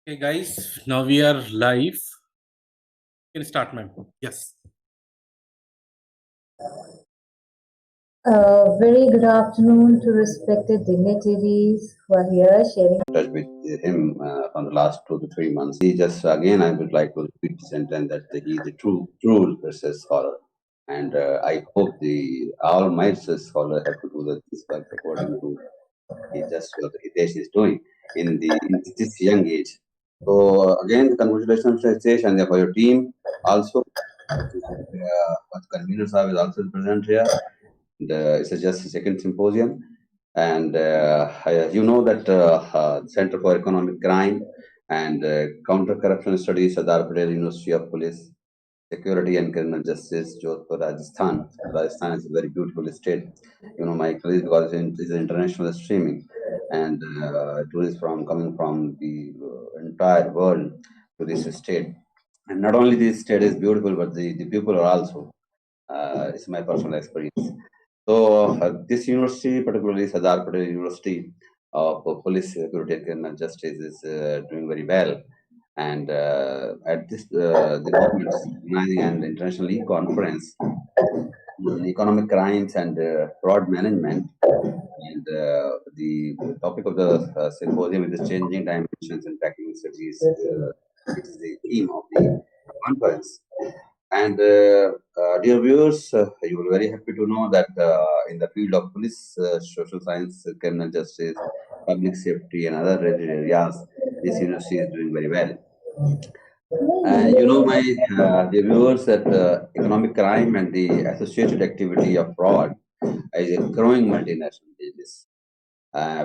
Okay, guys, now we are live. You can start, ma'am. Yes. Very good afternoon to respected dignitaries who are here sharing. Touch with him from the last 2 to 3 months. He just again, I would like to repeat the sentence that he is a true versus scholar, and I hope all my research scholars have to do this work according to just what Hitesh is doing in this young age. So again, congratulations, Hitesh, and for your team also. What convener Saab is also present here. It's just a second symposium. And you know that Center for Economic Crime and Counter Corruption Studies, Sardar Patel University of Police, Security and Criminal Justice, Jodhpur, Rajasthan. Rajasthan is a very beautiful state. You know, my colleague, because it's international streaming, and tourists coming from the entire world to this state. And not only this state is beautiful, but the people are also. It's my personal experience. So this university, particularly Sardar Patel University of Police, Security and Criminal Justice, is doing very well. And at the moment, organizing an international conference on economic crimes and fraud management. And the topic of the symposium is changing dimensions and tackling strategies. It is the theme of the conference. And dear viewers, you will be very happy to know that in the field of police, social science, criminal justice, public safety, and other areas, this university is doing very well. You know, my dear viewers, that economic crime and the associated activity of fraud is a growing multinational business.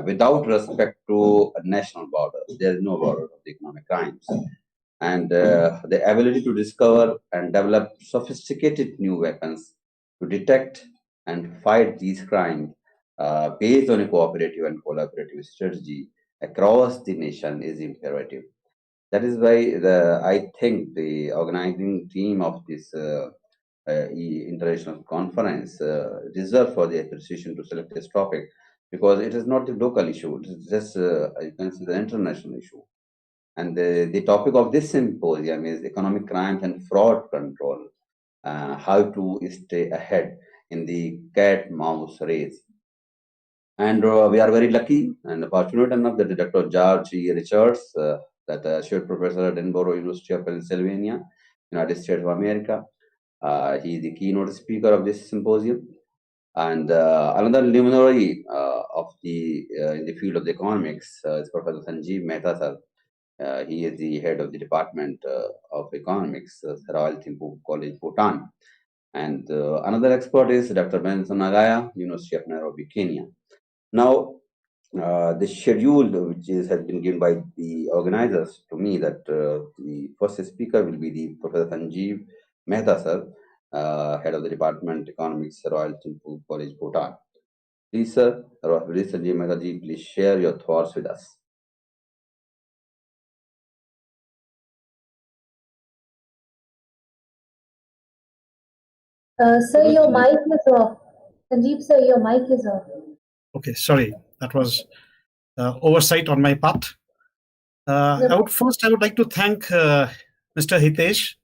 Without respect to national borders, there is no border of the economic crimes. And the ability to discover and develop sophisticated new weapons to detect and fight these crimes based on a cooperative and collaborative strategy across the nation is imperative. That is why I think the organizing team of this international conference deserve for the appreciation to select this topic, because it is not a local issue; it is just you can say the international issue. And the topic of this symposium is economic crimes and fraud control, how to stay ahead in the cat-mouse race. And we are very lucky and fortunate enough that Dr. George E. Richards, that Associate Professor at Edinburgh University of Pennsylvania, United States of America, he is the keynote speaker of this symposium. And another luminary of in the field of the economics is Professor Sanjeev Mehta sir. He is the head of the Department of Economics, Royal Thimphu College, Bhutan. And another expert is Dr. Ben Sanagaya, University of Nairobi, Kenya. Now, the schedule has been given by the organizers to me that the first speaker will be the Professor Sanjeev Mehta sir, head of the Department Economics, Royal Thimphu College, Bhutan. Please, sir, Sanjeev Mehta ji, please share your thoughts with us. Sir, your mic is off. Sanjeev, sir, your mic is off. Okay, sorry, that was oversight on my part. I would like to thank Mr. Hitesh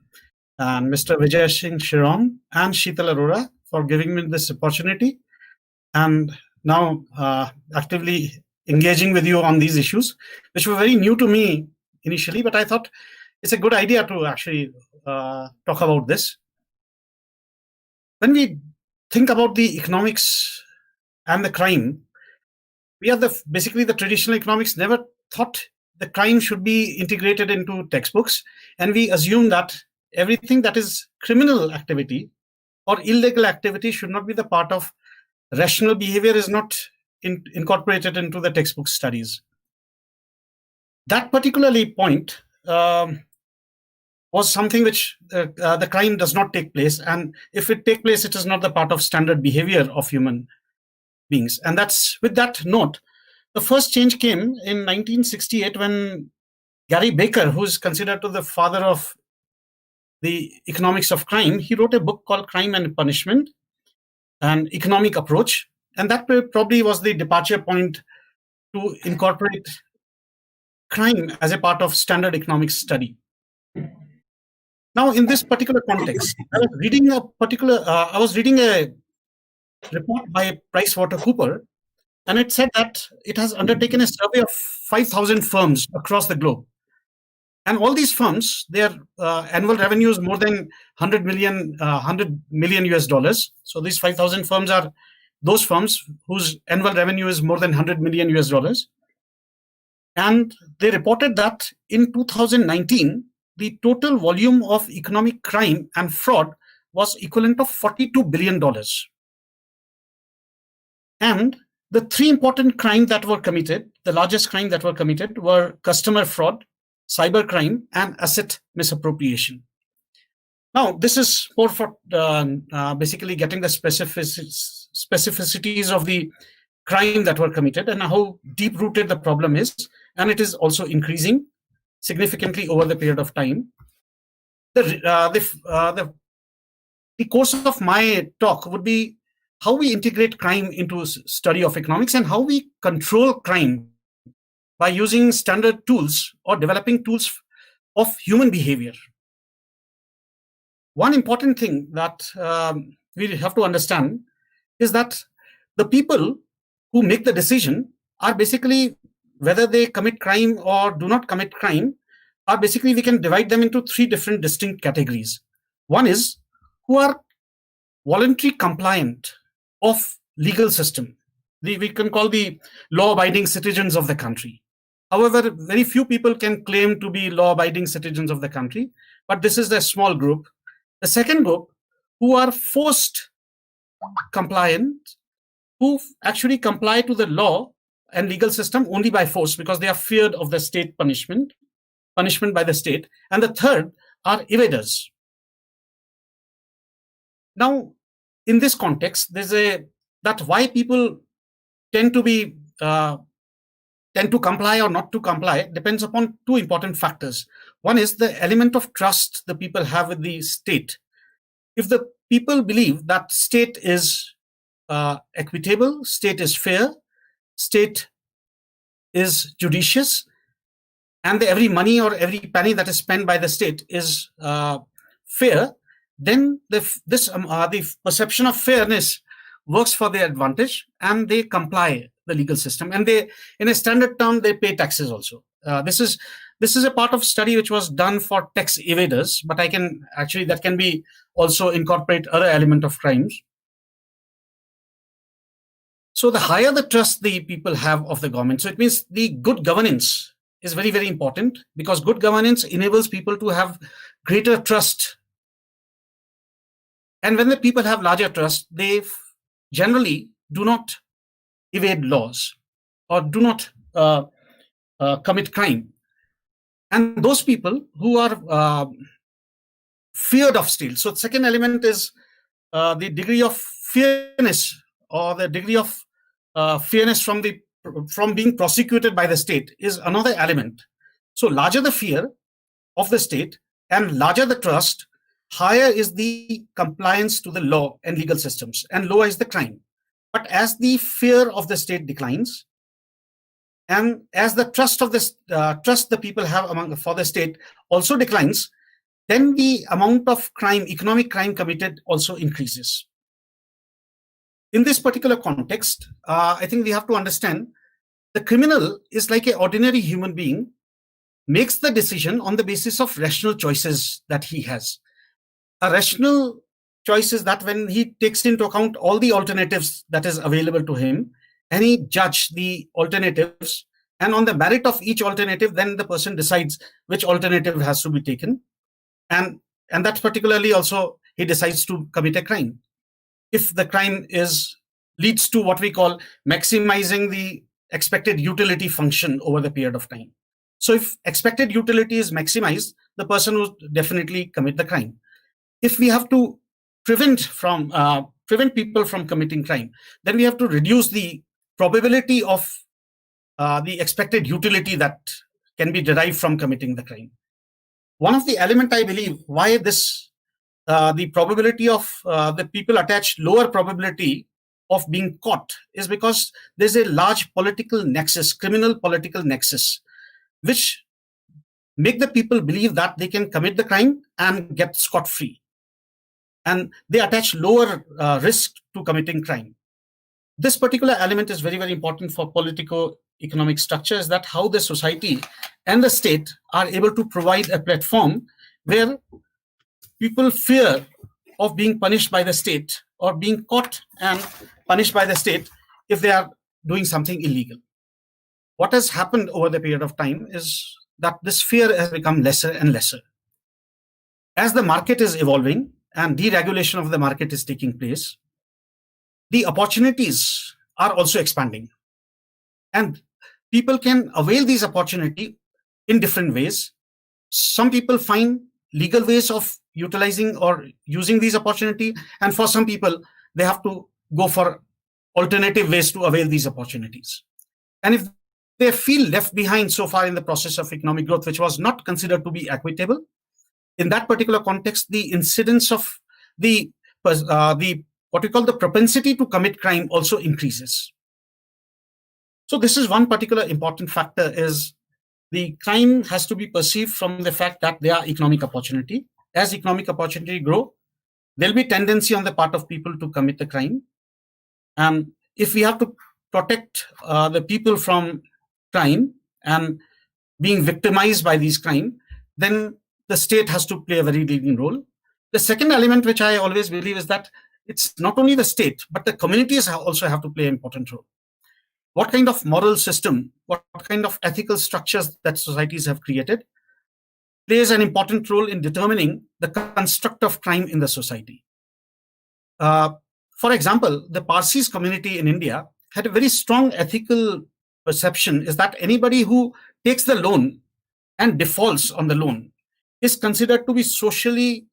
and Mr. Vijay Singh Shirom and Sheetal Arora for giving me this opportunity, and now actively engaging with you on these issues, which were very new to me initially, but I thought it's a good idea to actually talk about this. When we think about the economics and the crime, we are basically the traditional economics never thought the crime should be integrated into textbooks, and we assume that everything that is criminal activity or illegal activity should not be the part of rational behavior, is not incorporated into the textbook studies. That particularly point was something which the crime does not take place, and if it take place, it is not the part of standard behavior of human beings. And that's with that note, the first change came in 1968 when Gary Baker, who is considered to the father of the economics of crime, he wrote a book called Crime and Punishment, an economic approach. And that probably was the departure point to incorporate crime as a part of standard economics study. Now, in this particular context, I was reading a report by PricewaterhouseCoopers, and it said that it has undertaken a survey of 5,000 firms across the globe. And all these firms, their annual revenue is more than 100 million US dollars. So these 5,000 firms are those firms whose annual revenue is more than 100 million US dollars. And they reported that in 2019, the total volume of economic crime and fraud was equivalent of $42 billion. And the three important crimes that were committed, the largest crime that were committed, were customer fraud, cybercrime, and asset misappropriation. Now, this is more for basically getting the specificities of the crime that were committed and how deep-rooted the problem is, and it is also increasing significantly over the period of time. The course of my talk would be how we integrate crime into study of economics and how we control crime by using standard tools or developing tools of human behavior. One important thing that we have to understand is that the people who make the decision are basically, whether they commit crime or do not commit crime, are basically, we can divide them into three different distinct categories. One is who are voluntary compliant of legal system. We can call the law-abiding citizens of the country. However, very few people can claim to be law-abiding citizens of the country, but this is a small group. The second group, who are forced compliant, who actually comply to the law and legal system only by force because they are feared of the state punishment by the state. And the third are evaders. Now, in this context, that why people tend to comply or not to comply depends upon two important factors. One is the element of trust the people have with the state. If the people believe that state is equitable, state is fair, state is judicious, and every money or every penny that is spent by the state is fair, then the perception of fairness works for their advantage, and they comply the legal system. And they, in a standard term, they pay taxes also. This is a part of study which was done for tax evaders, but that can be also incorporate other element of crimes. So the higher the trust the people have of the government, so it means the good governance is very, very important, because good governance enables people to have greater trust. And when the people have larger trust, they generally do not evade laws or do not commit crime. And those people who are feared of state. So the second element is the degree of fairness, or the degree of fairness from being prosecuted by the state is another element. So larger the fear of the state and larger the trust, higher is the compliance to the law and legal systems, and lower is the crime. But as the fear of the state declines, and as the trust the people have for the state also declines, then the amount of crime, economic crime committed, also increases. In this particular context, I think we have to understand the criminal is like an ordinary human being, makes the decision on the basis of rational choices that he has. A rational choice is that when he takes into account all the alternatives that is available to him, and he judges the alternatives, and on the merit of each alternative, then the person decides which alternative has to be taken. And that particularly also he decides to commit a crime. If the crime leads to what we call maximizing the expected utility function over the period of time. So if expected utility is maximized, the person will definitely commit the crime. If we have to prevent people from committing crime, then we have to reduce the probability of the expected utility that can be derived from committing the crime. One of the elements, I believe, why the probability of the people attach lower probability of being caught is because there's a large political nexus, criminal political nexus, which make the people believe that they can commit the crime and get scot-free. And they attach lower risk to committing crime. This particular element is very, very important for politico-economic structures, that how the society and the state are able to provide a platform where people fear of being punished by the state or being caught and punished by the state if they are doing something illegal. What has happened over the period of time is that this fear has become lesser and lesser. As the market is evolving and deregulation of the market is taking place, the opportunities are also expanding. And people can avail these opportunities in different ways. Some people find legal ways of utilizing or using these opportunities, and for some people, they have to go for alternative ways to avail these opportunities. And if they feel left behind so far in the process of economic growth, which was not considered to be equitable, in that particular context, the incidence of the what we call the propensity to commit crime also increases. So this is one particular important factor, is the crime has to be perceived from the fact that there are economic opportunity. As economic opportunity grow, there'll be tendency on the part of people to commit the crime. And if we have to protect the people from crime and being victimized by these crime, then the state has to play a very leading role. The second element, which I always believe, is that it's not only the state, but the communities also have to play an important role. What kind of moral system, what kind of ethical structures that societies have created plays an important role in determining the construct of crime in the society. For example, the Parsis community in India had a very strong ethical perception, is that anybody who takes the loan and defaults on the loan is considered to be socially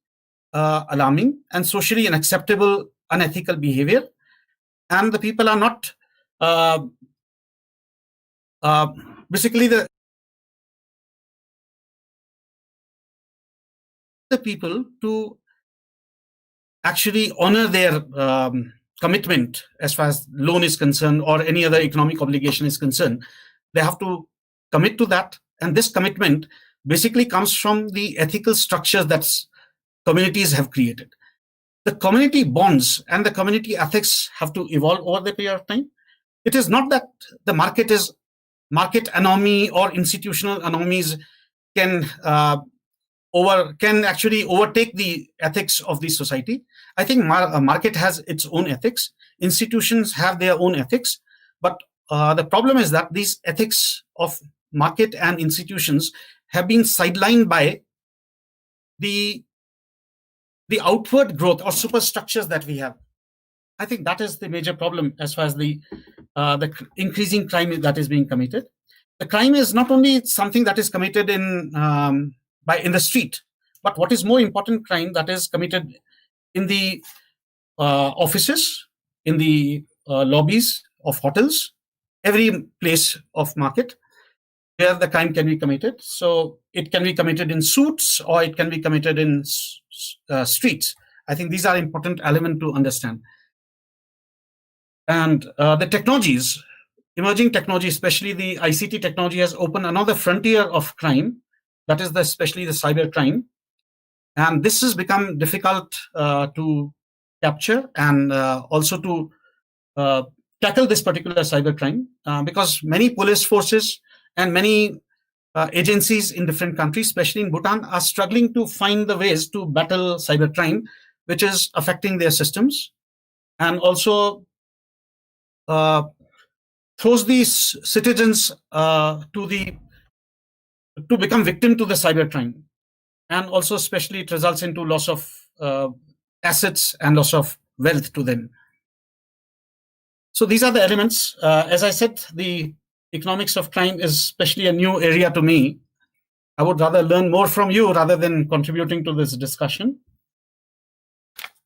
alarming and socially unacceptable, unethical behavior. And the people are not basically the people to actually honor their commitment as far as loan is concerned or any other economic obligation is concerned. They have to commit to that. And this commitment basically comes from the ethical structures that communities have created. The community bonds and the community ethics have to evolve over the period of time. It is not that the market anomaly or institutional anomalies can actually overtake the ethics of the society. I think market has its own ethics. Institutions have their own ethics. But the problem is that these ethics of market and institutions have been sidelined by the outward growth or superstructures that we have. I think that is the major problem as far as the increasing crime that is being committed. The crime is not only something that is committed in the street, but what is more important, crime that is committed in the offices, in the lobbies of hotels, every place of market where the crime can be committed. So it can be committed in suits or it can be committed in streets. I think these are important elements to understand. And the technologies, emerging technology, especially the ICT technology, has opened another frontier of crime, that is especially the cyber crime. And this has become difficult to capture and also to tackle this particular cyber crime because many police forces and many agencies in different countries, especially in Bhutan, are struggling to find the ways to battle cyber crime, which is affecting their systems and also throws these citizens to become victim to the cyber crime. And also especially it results into loss of assets and loss of wealth to them. So these are the elements. As I said, the economics of crime is especially a new area to me. I would rather learn more from you rather than contributing to this discussion.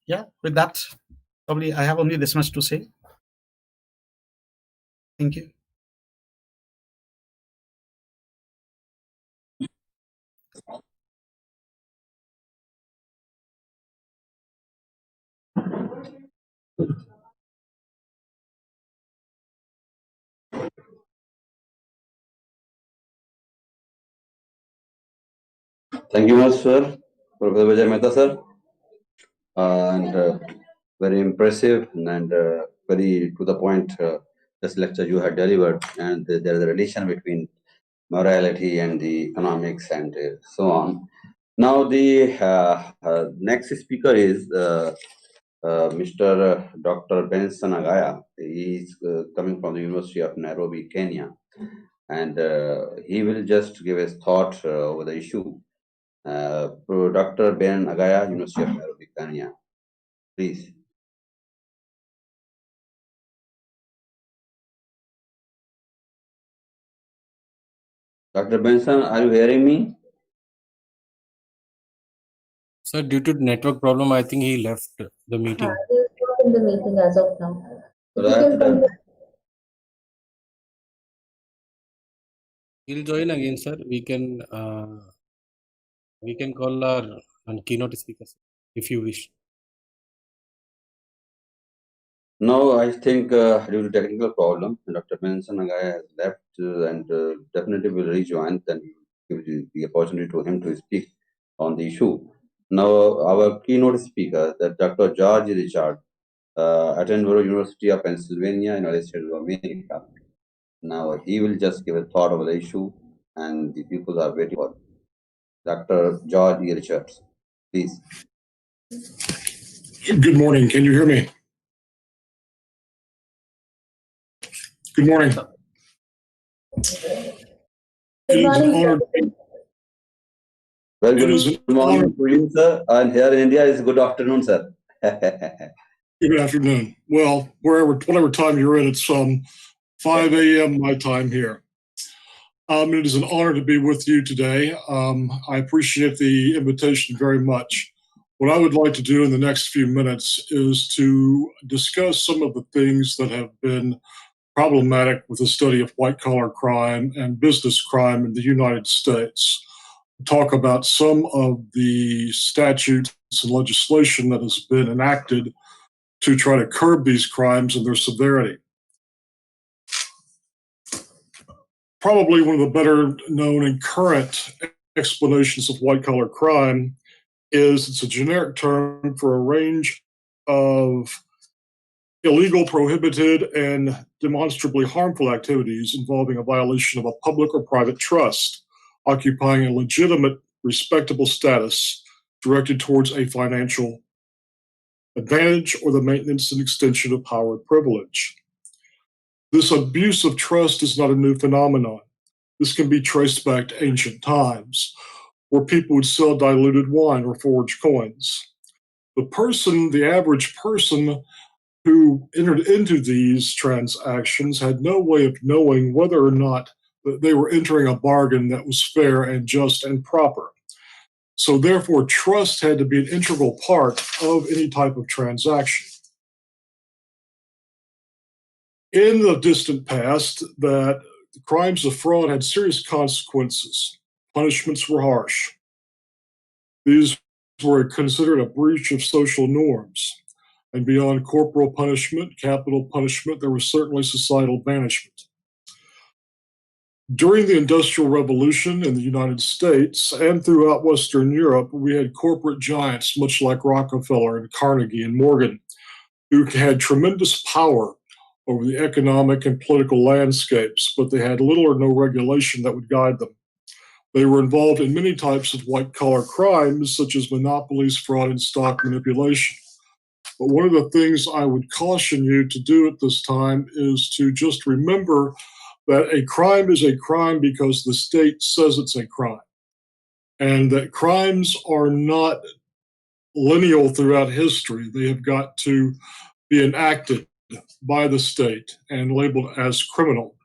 Yeah, with that, probably I have only this much to say. Thank you. Thank you much, sir, Professor Vijay Mehta, sir. And very impressive and very to the point this lecture you had delivered. And there is a relation between morality and the economics and so on. Now the next speaker is Mr. Dr. Ben Sanagaya. He is coming from the University of Nairobi, Kenya, and he will just give his thought over the issue. Dr. Ben Agaya, University of Nairobi, Kenya. Please. Dr. Benson, are you hearing me? Sir, due to network problem, I think he left the meeting. He is not in the meeting as of now. So If you can come back. He'll join again, sir. We can call our keynote speakers if you wish. No, I think due to technical problem, Dr. Benson Agaya has left and definitely will rejoin. Then we will give the opportunity to him to speak on the issue. Now, our keynote speaker, Dr. George Richard, Attenborough University of Pennsylvania, United States of America. Now, he will just give a thought over the issue, and the people are waiting for Dr. George Richards. Please. Good morning. Can you hear me? Good morning. Good morning, sir. Well, It is an good morning honor. to you, sir. And here in India, it's good afternoon, sir. Good afternoon. Well, whatever time you're in, it's 5 a.m. my time here. It is an honor to be with you today. I appreciate the invitation very much. What I would like to do in the next few minutes is to discuss some of the things that have been problematic with the study of white-collar crime and business crime in the United States. Talk about some of the statutes and legislation that has been enacted to try to curb these crimes and their severity. Probably one of the better known and current explanations of white-collar crime is it's a generic term for a range of illegal, prohibited, and demonstrably harmful activities involving a violation of a public or private trust, occupying a legitimate, respectable status directed towards a financial advantage or the maintenance and extension of power and privilege. This abuse of trust is not a new phenomenon. This can be traced back to ancient times, where people would sell diluted wine or forged coins. The average person who entered into these transactions had no way of knowing whether or not they were entering a bargain that was fair and just and proper. So therefore, trust had to be an integral part of any type of transaction. In the distant past, that the crimes of fraud had serious consequences. Punishments were harsh. These were considered a breach of social norms. And beyond corporal punishment, capital punishment, there was certainly societal banishment. During the Industrial Revolution in the United States and throughout Western Europe, we had corporate giants, much like Rockefeller and Carnegie and Morgan, who had tremendous power over the economic and political landscapes, but they had little or no regulation that would guide them. They were involved in many types of white-collar crimes, such as monopolies, fraud, and stock manipulation. But one of the things I would caution you to do at this time is to just remember that a crime is a crime because the state says it's a crime, and that crimes are not lineal throughout history. They have got to be enacted by the state and labeled as criminal.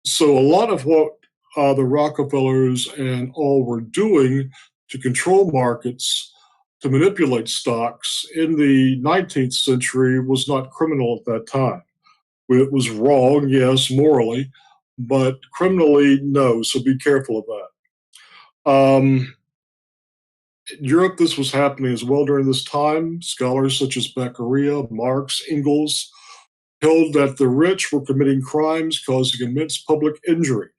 So a lot of what the Rockefellers and all were doing to control markets, to manipulate stocks in the 19th century was not criminal at that time. It was wrong, yes, morally, but criminally, no, so be careful of that. In Europe, this was happening as well during this time. Scholars such as Beccaria, Marx, Engels held that the rich were committing crimes causing immense public injury,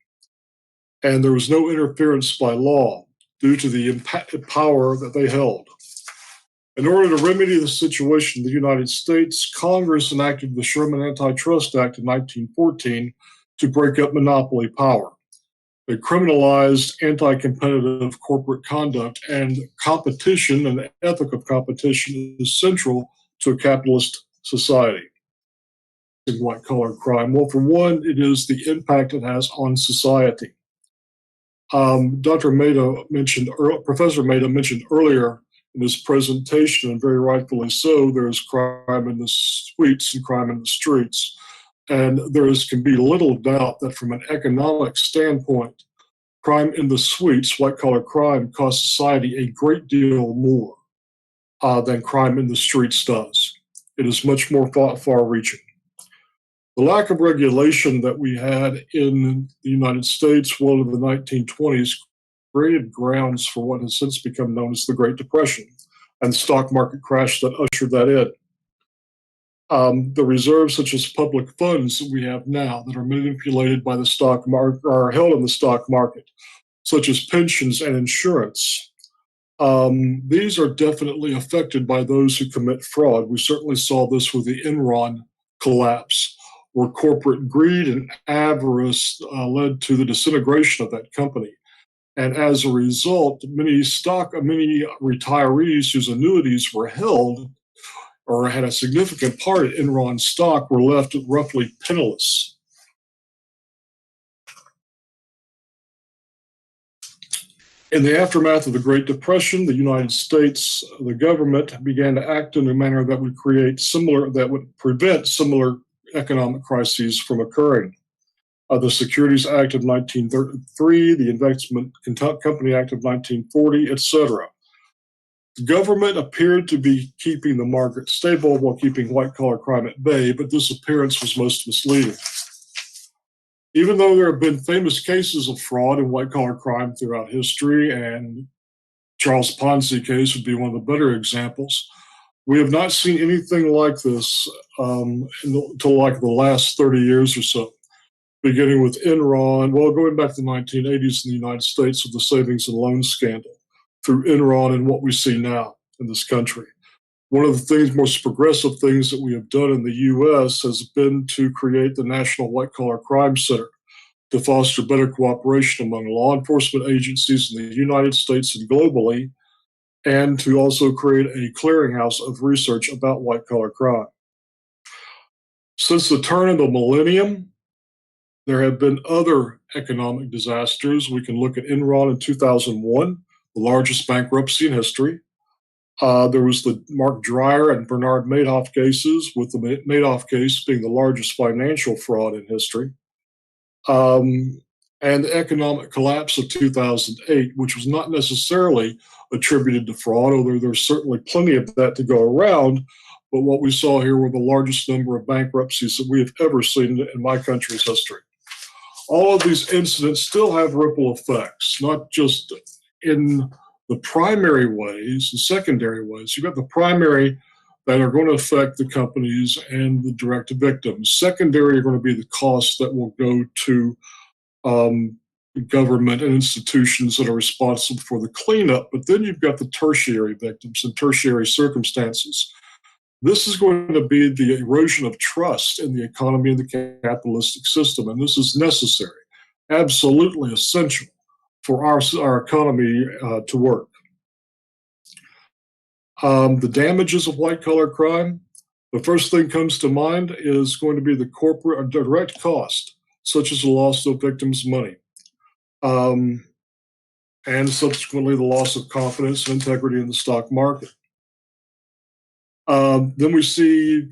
and there was no interference by law. due to the power that they held. In order to remedy the situation in the United States, Congress enacted the Sherman Antitrust Act in 1914 to break up monopoly power. It criminalized anti-competitive corporate conduct, and competition and the ethic of competition is central to a capitalist society. In white-collar crime, well, for one, it is the impact it has on society. Professor Maida mentioned earlier in this presentation, and very rightfully so, there's crime in the suites and crime in the streets. And can be little doubt that from an economic standpoint, crime in the suites, white-collar crime, costs society a great deal more than crime in the streets does. It is much more far-reaching. The lack of regulation that we had in the United States, well, in the 1920s, created grounds for what has since become known as the Great Depression and the stock market crash that ushered that in. The reserves, such as public funds that we have now that are manipulated by the stock market, are held in the stock market, such as pensions and insurance. These are definitely affected by those who commit fraud. We certainly saw this with the Enron collapse, where corporate greed and avarice led to the disintegration of that company. And as a result, many retirees whose annuities were held or had a significant part in Enron stock were left roughly penniless. In the aftermath of the Great Depression, the United States, the government began to act in a manner that would prevent similar economic crises from occurring. The Securities Act of 1933, the Investment Company Act of 1940, etc. The government appeared to be keeping the market stable while keeping white-collar crime at bay, but this appearance was most misleading. Even though there have been famous cases of fraud and white-collar crime throughout history, and Charles Ponzi case would be one of the better examples, we have not seen anything like this until like the last 30 years or so, beginning with Enron, well, going back to the 1980s in the United States with the savings and loan scandal, through Enron and what we see now in this country. One of the most progressive things that we have done in the U.S. has been to create the National White-Collar Crime Center to foster better cooperation among law enforcement agencies in the United States and globally, and to also create a clearinghouse of research about white-collar crime. Since the turn of the millennium, there have been other economic disasters. We can look at Enron in 2001, the largest bankruptcy in history. There was the Mark Dreyer and Bernard Madoff cases, with the Madoff case being the largest financial fraud in history. And the economic collapse of 2008, which was not necessarily attributed to fraud, although there's certainly plenty of that to go around. But what we saw here were the largest number of bankruptcies that we have ever seen in my country's history. All of these incidents still have ripple effects, not just in the primary ways, the secondary ways. You've got the primary that are going to affect the companies and the direct victims. Secondary are going to be the costs that will go to government and institutions that are responsible for the cleanup. But then you've got the tertiary victims and tertiary circumstances. This is going to be the erosion of trust in the economy and the capitalistic system, and this is necessary, absolutely essential for our economy to work. The damages of white-collar crime, the first thing comes to mind is going to be the corporate or direct cost, such as the loss of victims' money, and subsequently the loss of confidence and integrity in the stock market. Then we see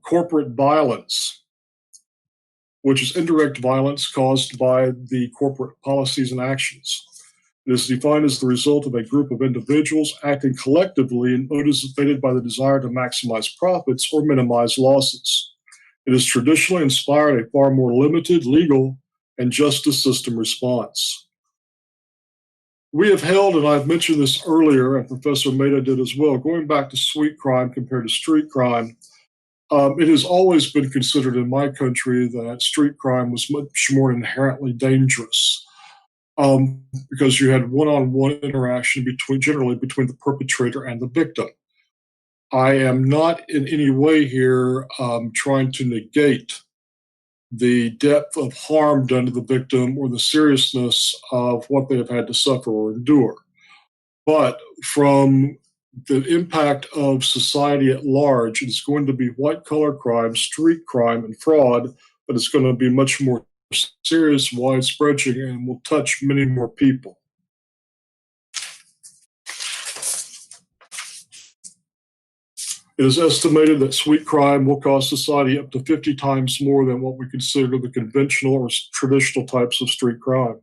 corporate violence, which is indirect violence caused by the corporate policies and actions. It is defined as the result of a group of individuals acting collectively and motivated by the desire to maximize profits or minimize losses. It has traditionally inspired a far more limited legal and justice system response. We have held, and I've mentioned this earlier, and Professor Maida did as well, going back to suite crime compared to street crime, it has always been considered in my country that street crime was much more inherently dangerous. because you had one-on-one interaction generally between the perpetrator and the victim. I am not in any way here trying to negate the depth of harm done to the victim or the seriousness of what they have had to suffer or endure. But from the impact of society at large, it's going to be white-collar crime, street crime, and fraud, but it's going to be much more serious, widespread, and will touch many more people. It is estimated that street crime will cost society up to 50 times more than what we consider the conventional or traditional types of street crime.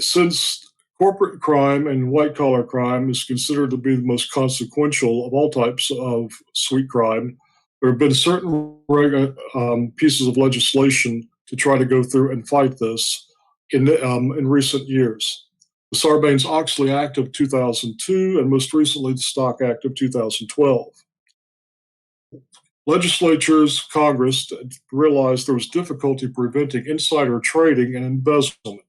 Since corporate crime and white-collar crime is considered to be the most consequential of all types of street crime, there have been certain pieces of legislation to try to go through and fight this in recent years. The Sarbanes-Oxley Act of 2002, and most recently the Stock Act of 2012. Legislatures, Congress realized there was difficulty preventing insider trading and embezzlement,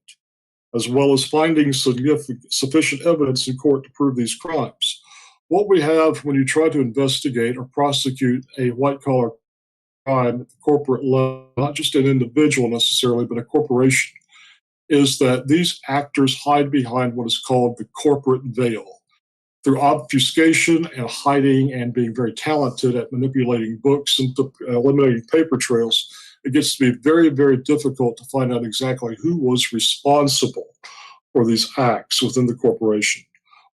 as well as finding sufficient evidence in court to prove these crimes. What we have when you try to investigate or prosecute a white-collar crime at the corporate level, not just an individual necessarily, but a corporation, is that these actors hide behind what is called the corporate veil. Through obfuscation and hiding and being very talented at manipulating books and eliminating paper trails, it gets to be very, very difficult to find out exactly who was responsible for these acts within the corporation.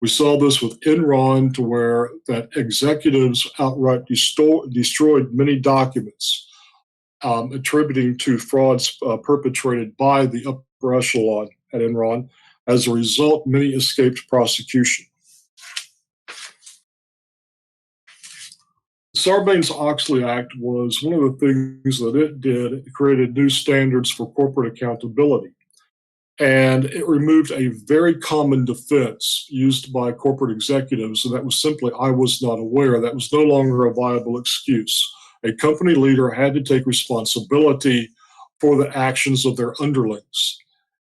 We saw this with Enron, to where that executives outright destroyed many documents attributing to frauds perpetrated by the upper echelon at Enron. As a result, many escaped prosecution. The Sarbanes-Oxley Act was one of the things that it did. It created new standards for corporate accountability. And it removed a very common defense used by corporate executives, and that was simply, I was not aware. That was no longer a viable excuse. A company leader had to take responsibility for the actions of their underlings.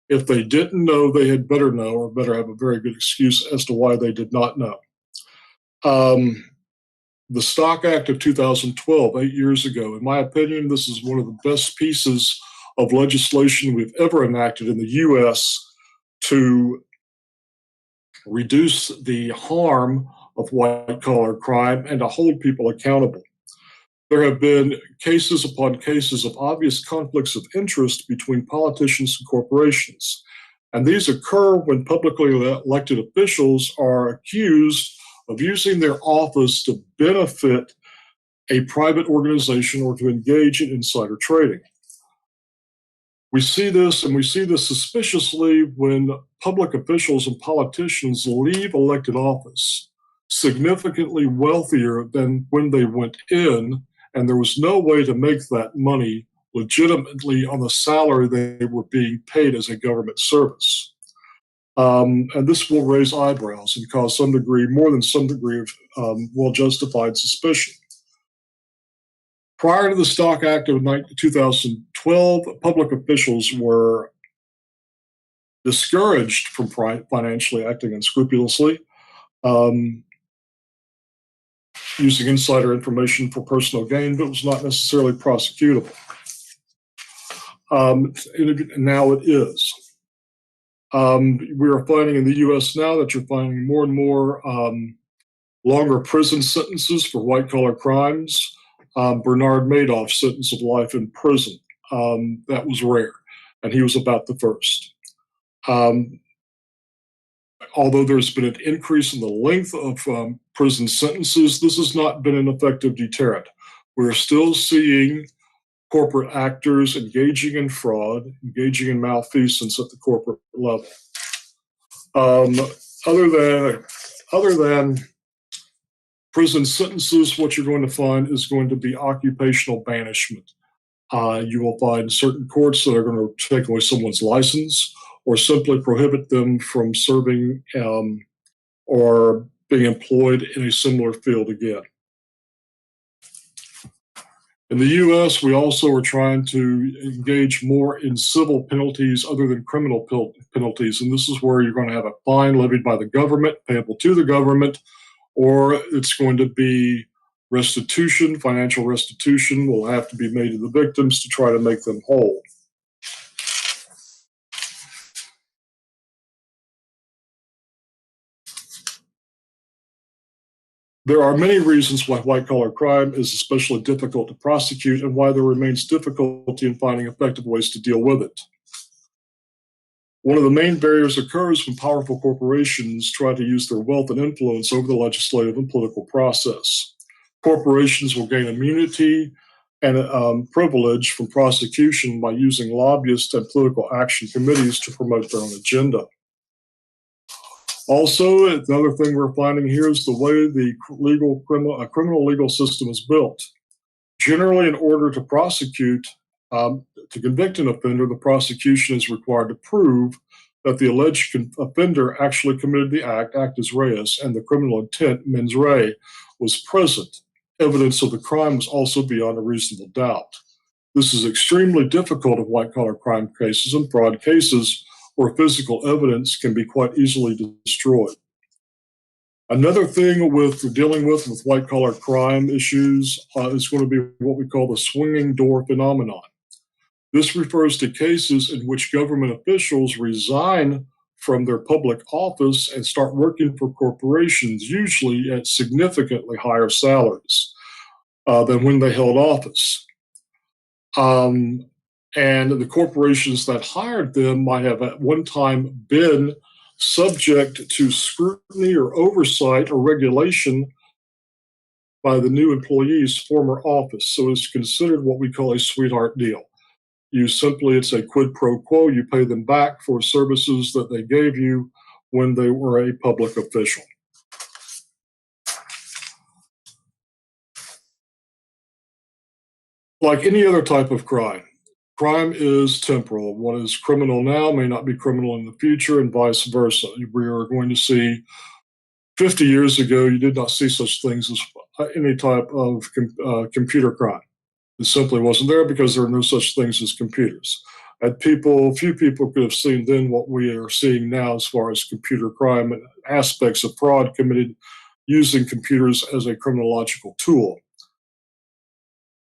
If they didn't know, they had better know, or better have a very good excuse as to why they did not know. The Stock Act of 2012, 8 years ago, in my opinion, this is one of the best pieces of legislation we've ever enacted in the U.S. to reduce the harm of white-collar crime and to hold people accountable. There have been cases upon cases of obvious conflicts of interest between politicians and corporations, and these occur when publicly elected officials are accused of using their office to benefit a private organization or to engage in insider trading. We see this, and we see this suspiciously when public officials and politicians leave elected office significantly wealthier than when they went in, and there was no way to make that money legitimately on the salary they were being paid as a government service. And this will raise eyebrows and cause more than some degree of well-justified suspicion. Prior to the Stock Act of 2012, public officials were discouraged from financially acting unscrupulously, using insider information for personal gain, but was not necessarily prosecutable. Now it is. We are finding in the U.S. now that you're finding more and more longer prison sentences for white-collar crimes. Bernard Madoff's sentence of life in prison, that was rare, and he was about the first. Although there's been an increase in the length of prison sentences, this has not been an effective deterrent. We're still seeing corporate actors engaging in fraud, engaging in malfeasance at the corporate level. Other than prison sentences, what you're going to find is going to be occupational banishment. You will find certain courts that are going to take away someone's license or simply prohibit them from serving or being employed in a similar field again. In the U.S., we also are trying to engage more in civil penalties other than criminal penalties, and this is where you're going to have a fine levied by the government, payable to the government, or it's going to be restitution, financial restitution will have to be made to the victims to try to make them whole. There are many reasons why white-collar crime is especially difficult to prosecute and why there remains difficulty in finding effective ways to deal with it. One of the main barriers occurs when powerful corporations try to use their wealth and influence over the legislative and political process. Corporations will gain immunity and privilege from prosecution by using lobbyists and political action committees to promote their own agenda. Also, another thing we're finding here is the way the criminal legal system is built. Generally, in order to prosecute, to convict an offender, the prosecution is required to prove that the alleged offender actually committed the act, actus reus, and the criminal intent, mens rea, was present. Evidence of the crime was also beyond a reasonable doubt. This is extremely difficult in white-collar crime cases and fraud cases where physical evidence can be quite easily destroyed. Another thing with dealing with white-collar crime issues is going to be what we call the swinging door phenomenon. This refers to cases in which government officials resign from their public office and start working for corporations, usually at significantly higher salaries than when they held office. And the corporations that hired them might have at one time been subject to scrutiny or oversight or regulation by the new employee's former office. So it's considered what we call a sweetheart deal. It's a quid pro quo. You pay them back for services that they gave you when they were a public official. Like any other type of crime, crime is temporal. What is criminal now may not be criminal in the future, and vice versa. We are going to see 50 years ago, you did not see such things as any type of computer crime. It simply wasn't there because there are no such things as computers. Few people could have seen then what we are seeing now as far as computer crime and aspects of fraud committed using computers as a criminological tool.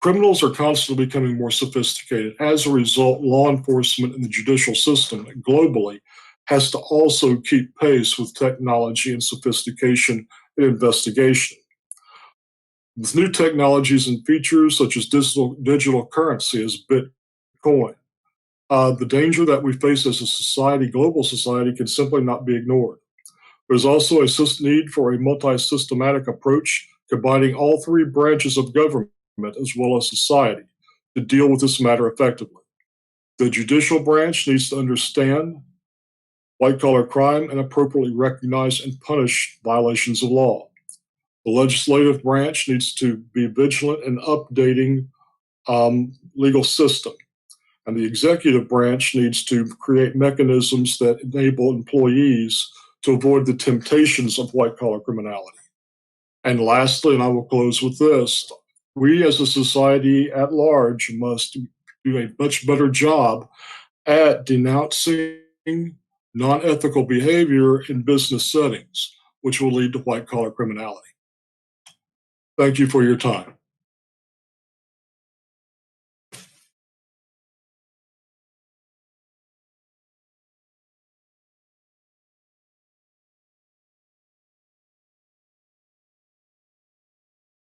Criminals are constantly becoming more sophisticated. As a result, law enforcement and the judicial system globally has to also keep pace with technology and sophistication in investigation. With new technologies and features such as digital currency as Bitcoin, the danger that we face as a society, global society, can simply not be ignored. There's also a need for a multi-systematic approach combining all three branches of government as well as society to deal with this matter effectively. The judicial branch needs to understand white-collar crime and appropriately recognize and punish violations of law. The legislative branch needs to be vigilant in updating legal system. And the executive branch needs to create mechanisms that enable employees to avoid the temptations of white-collar criminality. And lastly, and I will close with this, we as a society at large must do a much better job at denouncing non-ethical behavior in business settings, which will lead to white-collar criminality. Thank you for your time.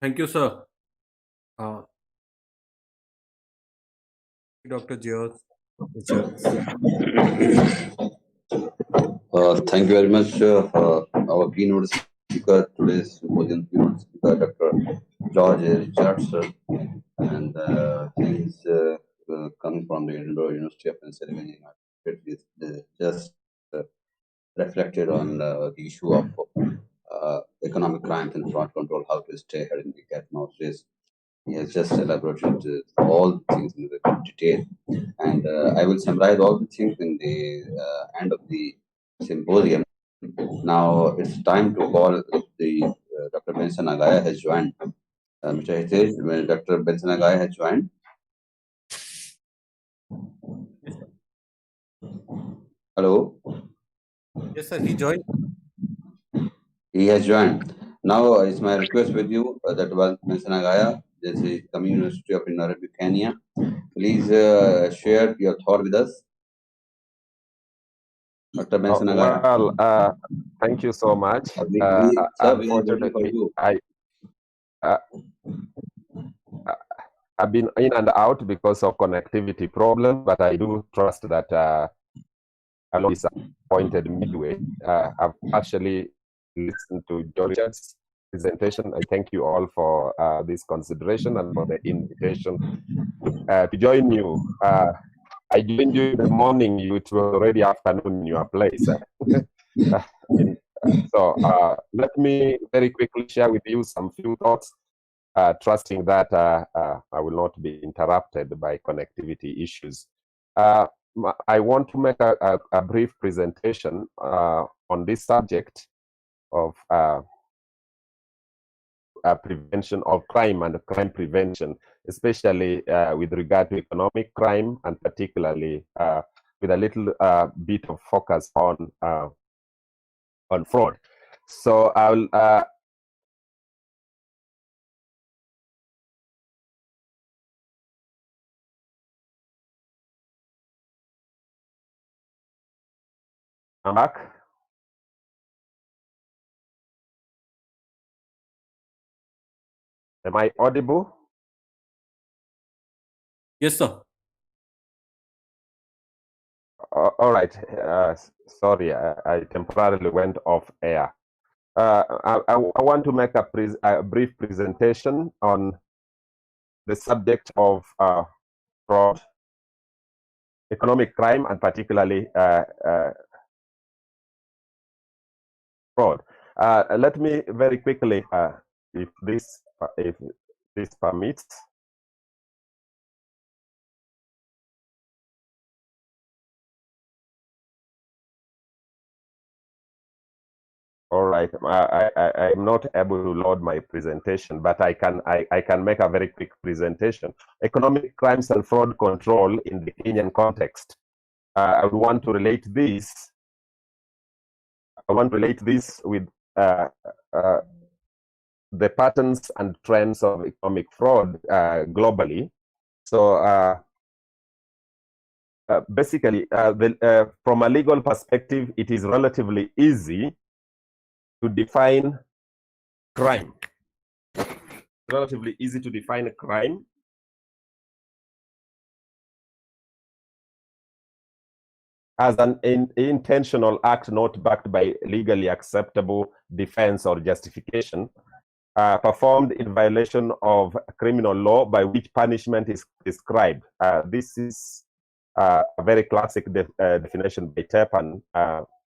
Thank you, sir. Dr. George. Thank you very much, our keynote speaker, today's symposium keynote speaker, Dr. George Richardson, and he's coming from the Edinburgh University of Pennsylvania. Just reflected on the issue of economic crimes and fraud control, how to stay ahead in the cat mouse race. He has just elaborated all things in detail, and I will summarize all the things in the end of the symposium. Now it's time to call the Dr. Ben Sanagaya has joined Mr. Hitesh, when Dr. Ben Sanagaya has joined. Hello. Yes, sir. He joined. He has joined. Now it's my request with you that was Ben Sanagaya. This is coming University of Nairobi, Kenya. Please share your thought with us. Dr. Ben Sanagaya. Well, thank you so much. Sir, we are waiting for Unfortunately, you. I've been in and out because of connectivity problem, but I do trust that I'm not disappointed midway. I've actually listened to George's presentation. I thank you all for this consideration and for the invitation to join you. I joined you in the morning. It was already afternoon in your place. So let me very quickly share with you some few thoughts, trusting that I will not be interrupted by connectivity issues. I want to make a brief presentation on this subject of prevention of crime and crime prevention, especially with regard to economic crime, and particularly with a little bit of focus on fraud. So I'll I'm back. Am I audible? Yes, sir. All right. Sorry, I temporarily went off air. I want to make a brief presentation on the subject of fraud, economic crime, and particularly fraud. Let me very quickly, if this permits. All right, I'm not able to load my presentation, but I can make a very quick presentation. Economic crimes and fraud control in the Kenyan context. I would want to relate this. I want to relate this with the patterns and trends of economic fraud globally. So basically, from a legal perspective, it is relatively easy to define crime. Relatively easy to define a crime as an intentional act not backed by legally acceptable defense or justification, performed in violation of criminal law by which punishment is prescribed. This is a very classic definition by Tepan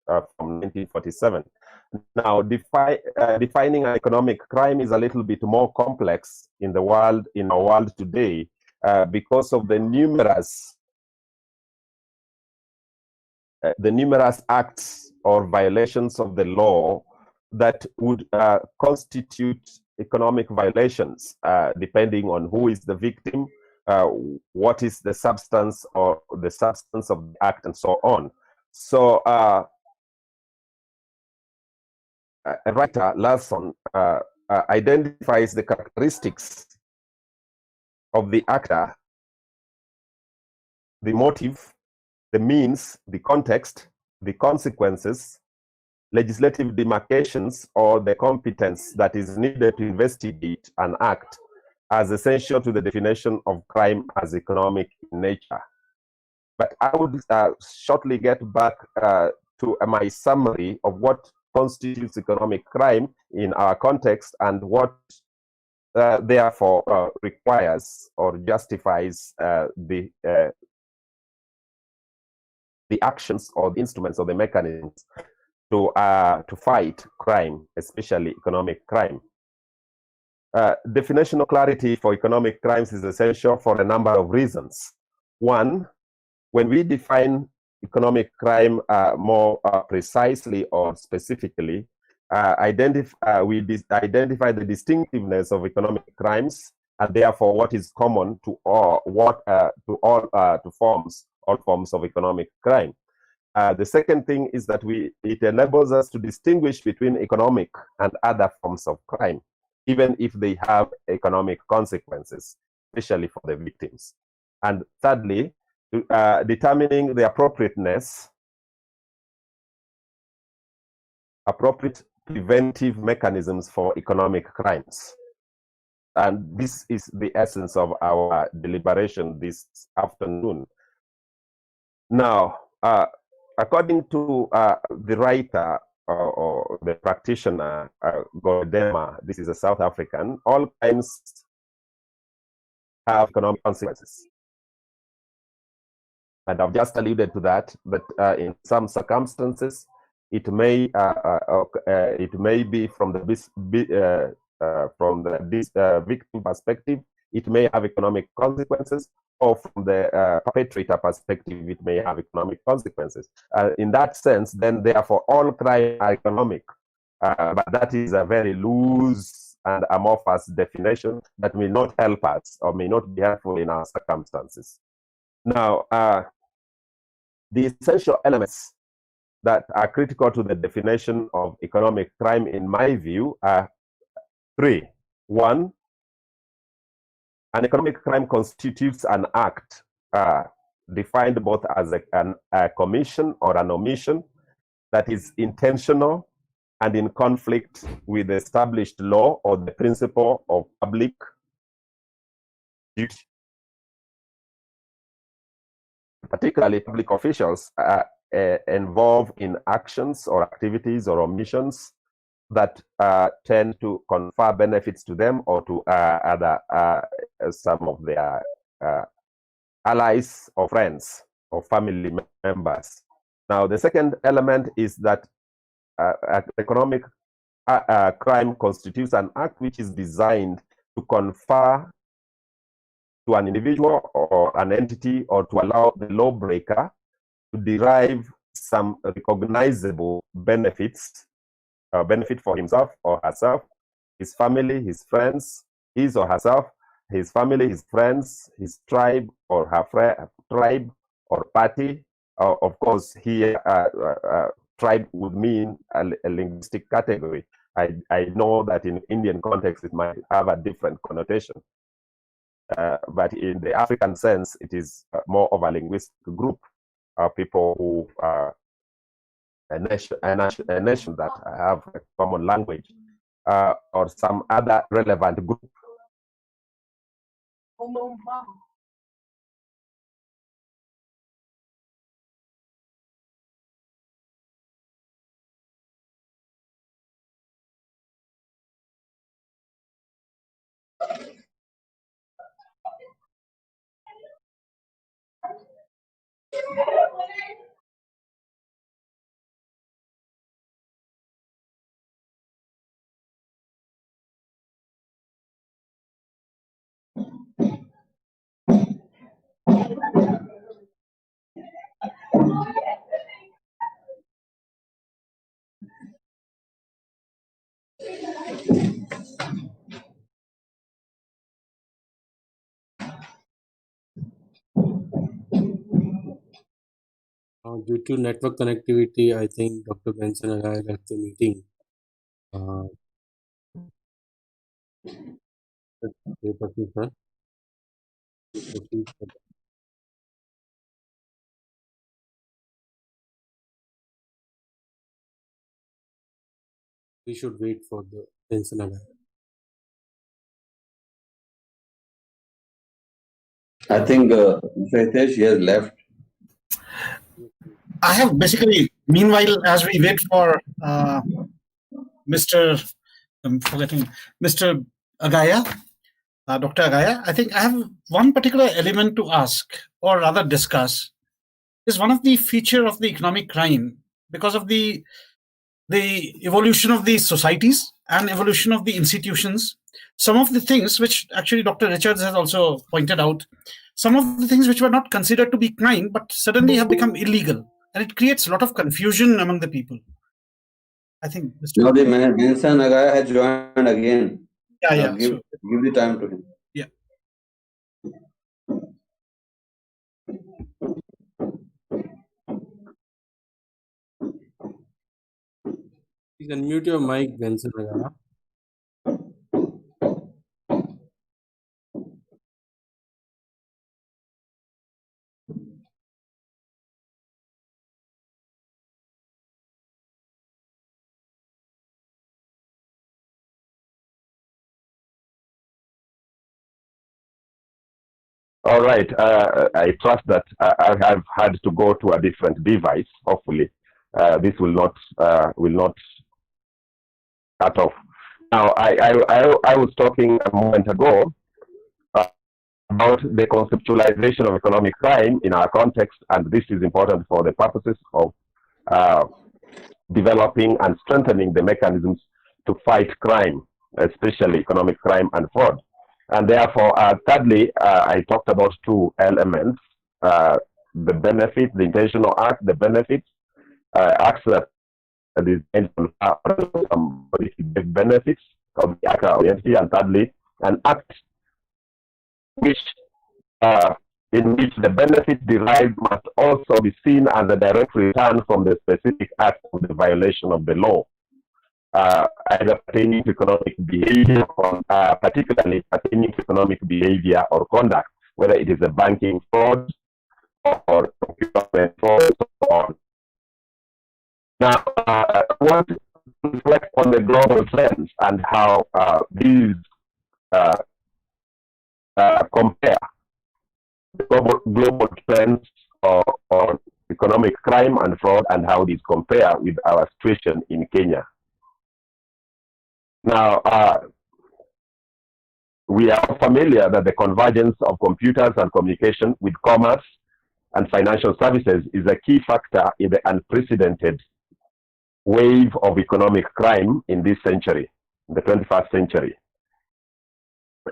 from 1947. Now, defining an economic crime is a little bit more complex in our world today, because of the numerous acts or violations of the law that would constitute economic violations, depending on who is the victim, what is the substance or the substance of the act, and so on. So writer Larson identifies the characteristics of the actor, the motive, the means, the context, the consequences, legislative demarcations, or the competence that is needed to investigate an act as essential to the definition of crime as economic in nature. But I would shortly get back to my summary of what constitutes economic crime in our context and what therefore requires or justifies the actions or the instruments or the mechanisms to fight crime, especially economic crime. Definitional clarity for economic crimes is essential for a number of reasons. One, when we define economic crime more precisely or specifically, identify the distinctiveness of economic crimes, and therefore what is common to all forms of economic crime. The second thing is that it enables us to distinguish between economic and other forms of crime, even if they have economic consequences, especially for the victims. And thirdly, determining the appropriate preventive mechanisms for economic crimes. And this is the essence of our deliberation this afternoon. Now, according to the writer or the practitioner, Godema, this is a South African, all crimes have economic consequences. And I've just alluded to that, but in some circumstances, it may be from the victim perspective, it may have economic consequences, or from the perpetrator perspective, it may have economic consequences. In that sense, then therefore all crimes are economic, but that is a very loose and amorphous definition that may not help us or may not be helpful in our circumstances. Now, the essential elements that are critical to the definition of economic crime, in my view, are three. One, an economic crime constitutes an act defined both as a commission or an omission that is intentional and in conflict with the established law or the principle of public duty. Particularly, public officials involved in actions or activities or omissions that tend to confer benefits to them or to some of their allies or friends or family members. Now, the second element is that economic crime constitutes an act which is designed to confer to an individual or an entity, or to allow the lawbreaker to derive some recognizable benefit for himself or herself, his family, his friends, his or herself, his family, his friends, his tribe or her tribe or party. Of course, here tribe would mean a linguistic category. I know that in Indian context it might have a different connotation. But in the African sense, it is more of a linguistic group of people who are a nation that have a common language or some other relevant group. Due to network connectivity, I think Dr. Ben Sanagaya left the meeting. We should wait for the Ben Sanagaya. I think Mr. Hitesh, he has left. I have basically, meanwhile, as we wait for Mr. Agaya, Dr. Agaya, I think I have one particular element to ask, or rather discuss, is one of the feature of the economic crime because of the evolution of the societies and evolution of the institutions. Some of the things which actually Dr. Richards has also pointed out, some of the things which were not considered to be crime but suddenly have become illegal, and it creates a lot of confusion among the people. I think Now Mr. the Ben Sanagaya has joined again. Yeah, Now yeah. give So, the time to him. yeah. You can mute your mic, Ben Sanagaya. All right. I trust that I have had to go to a different device. Hopefully, this will not cut off. Now, I was talking a moment ago about the conceptualization of economic crime in our context, and this is important for the purposes of developing and strengthening the mechanisms to fight crime, especially economic crime and fraud. And therefore, thirdly, I talked about two elements, the benefit, the intentional act, the benefits, acts that is somebody to give benefits of the act or entity, and thirdly, an act which in which the benefit derived must also be seen as a direct return from the specific act of the violation of the law, either pertaining to economic behavior, or particularly pertaining to economic behavior or conduct, whether it is a banking fraud or procurement fraud, and so on. Now, I want to reflect on the global trends and how these compare the global trends on economic crime and fraud, and how these compare with our situation in Kenya. Now, we are familiar that the convergence of computers and communication with commerce and financial services is a key factor in the unprecedented wave of economic crime in this century, the 21st century.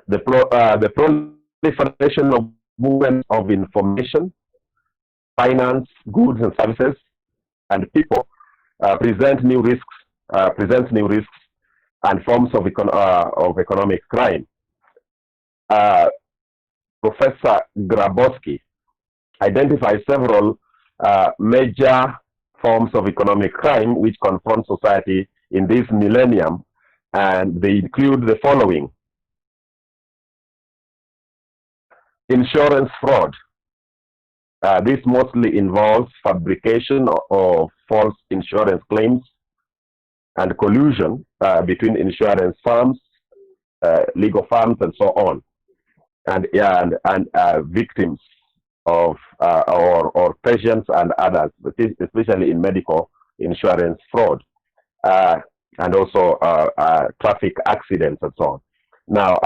The proliferation of movement of information, finance, goods and services, and people presents new risks and forms of economic crime. Professor Grabowski identifies several major forms of economic crime which confront society in this millennium, and they include the following: insurance fraud. This mostly involves fabrication of false insurance claims and collusion between insurance firms, legal firms, and so on, and victims of or patients and others, especially in medical insurance fraud, and also traffic accidents and so on. Now,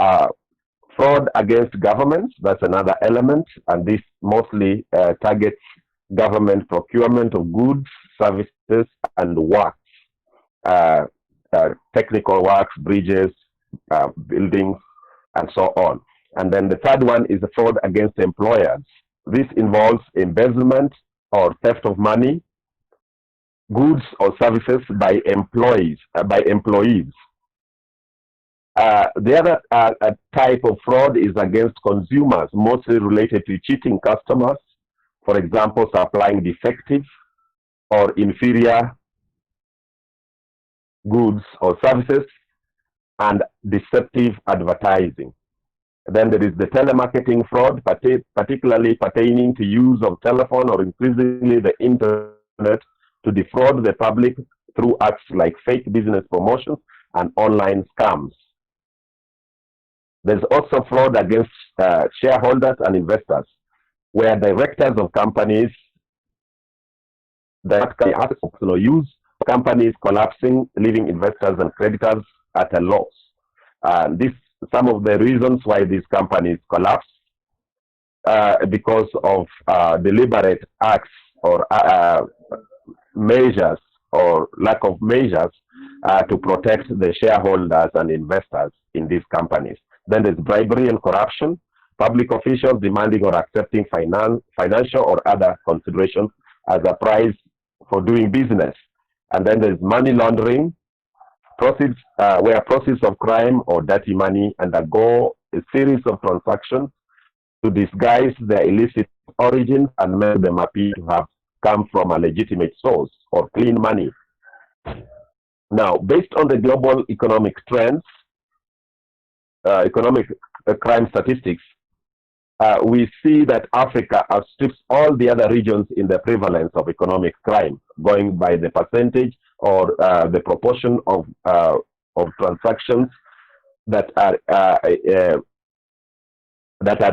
fraud against governments, that's another element, and this mostly targets government procurement of goods, services, and works, technical works, bridges, buildings, and so on. And then the third one is the fraud against employers. This involves embezzlement or theft of money, goods or services by employees. The other type of fraud is against consumers, mostly related to cheating customers, for example, supplying defective or inferior goods or services, and deceptive advertising. Then there is the telemarketing fraud, particularly pertaining to use of telephone or increasingly the internet to defraud the public through acts like fake business promotions and online scams. There's also fraud against shareholders and investors, where directors of companies that can have personal use, companies collapsing, leaving investors and creditors at a loss. And this some of the reasons why these companies collapse, because of deliberate acts or measures or lack of measures to protect the shareholders and investors in these companies. Then there's bribery and corruption, public officials demanding or accepting financial or other considerations as a price for doing business. And then there's money laundering, proceeds where proceeds of crime or dirty money undergo a series of transactions to disguise their illicit origins and make them appear to have come from a legitimate source or clean money. Now, based on the global economic trends, economic crime statistics, we see that Africa outstrips all the other regions in the prevalence of economic crime, going by the percentage or the proportion of transactions that are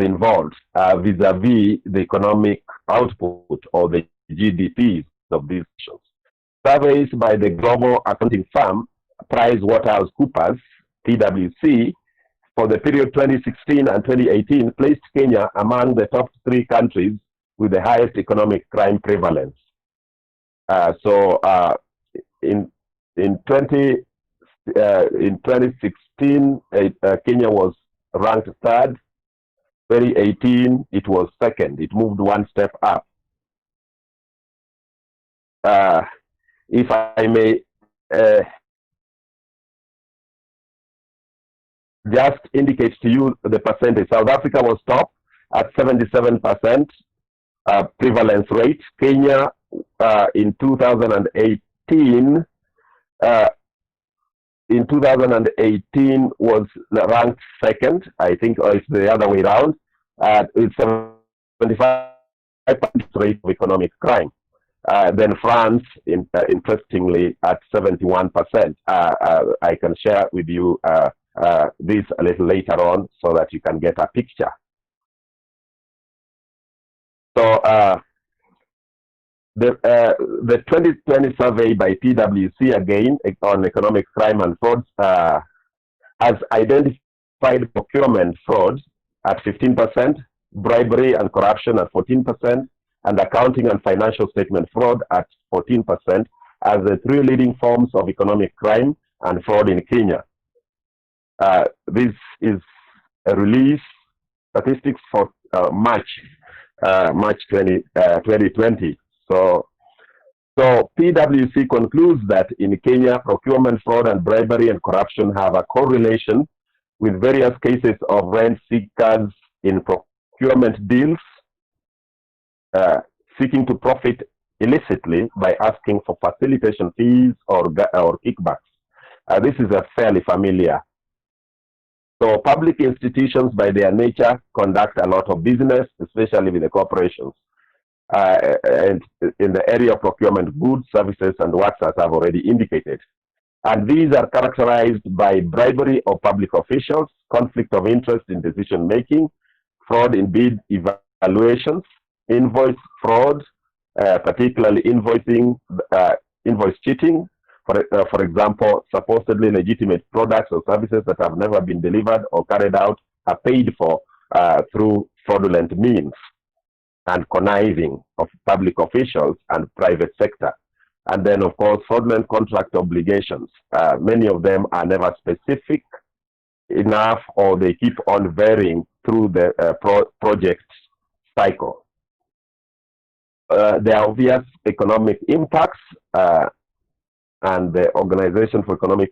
involved vis-a-vis the economic output or the GDPs of these nations. Surveys by the global accounting firm PricewaterhouseCoopers, PwC, for the period 2016 and 2018 placed Kenya among the top 3 countries with the highest economic crime prevalence. In 2016, Kenya was ranked 3rd. 2018, it was 2nd. It moved 1 step up. If I may just indicate to you the percentage. South Africa was top at 77% prevalence rate. Kenya in 2018 was ranked 2nd, I think, or it's the other way around. It's 75% rate of economic crime. Then France, interestingly, at 71%. I can share with you this a little later on so that you can get a picture. So the 2020 survey by PwC, again, on economic crime and fraud, has identified procurement fraud at 15%, bribery and corruption at 14%, and accounting and financial statement fraud at 14% as the 3 leading forms of economic crime and fraud in Kenya. This is a release statistics for March 2020. So PwC concludes that in Kenya, procurement fraud and bribery and corruption have a correlation with various cases of rent seekers in procurement deals, seeking to profit illicitly by asking for facilitation fees or kickbacks. This is a fairly familiar. So public institutions by their nature conduct a lot of business, especially with the corporations. And in the area of procurement, goods, services, and works, as I've already indicated. And these are characterized by bribery of public officials, conflict of interest in decision making, fraud in bid evaluations, invoice fraud, particularly invoice cheating. For example, supposedly legitimate products or services that have never been delivered or carried out are paid for through fraudulent means, and conniving of public officials and private sector. And then, of course, fraudulent contract obligations. Many of them are never specific enough, or they keep on varying through the project cycle. The obvious economic impacts, and the Organization for Economic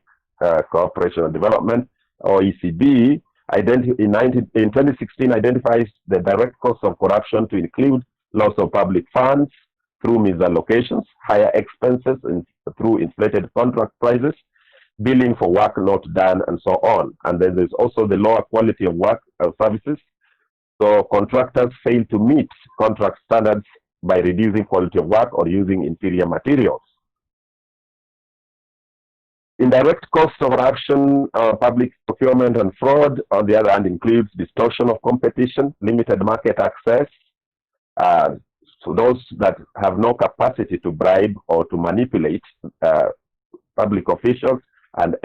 Cooperation and Development, OECD, in 2016 identifies the direct costs of corruption to include loss of public funds through misallocations, higher expenses through inflated contract prices, billing for work not done, and so on. And then there's also the lower quality of work services. So contractors fail to meet contract standards by reducing quality of work or using inferior materials. Indirect costs of corruption, public procurement and fraud, on the other hand, includes distortion of competition, limited market access. So those that have no capacity to bribe or to manipulate public officials and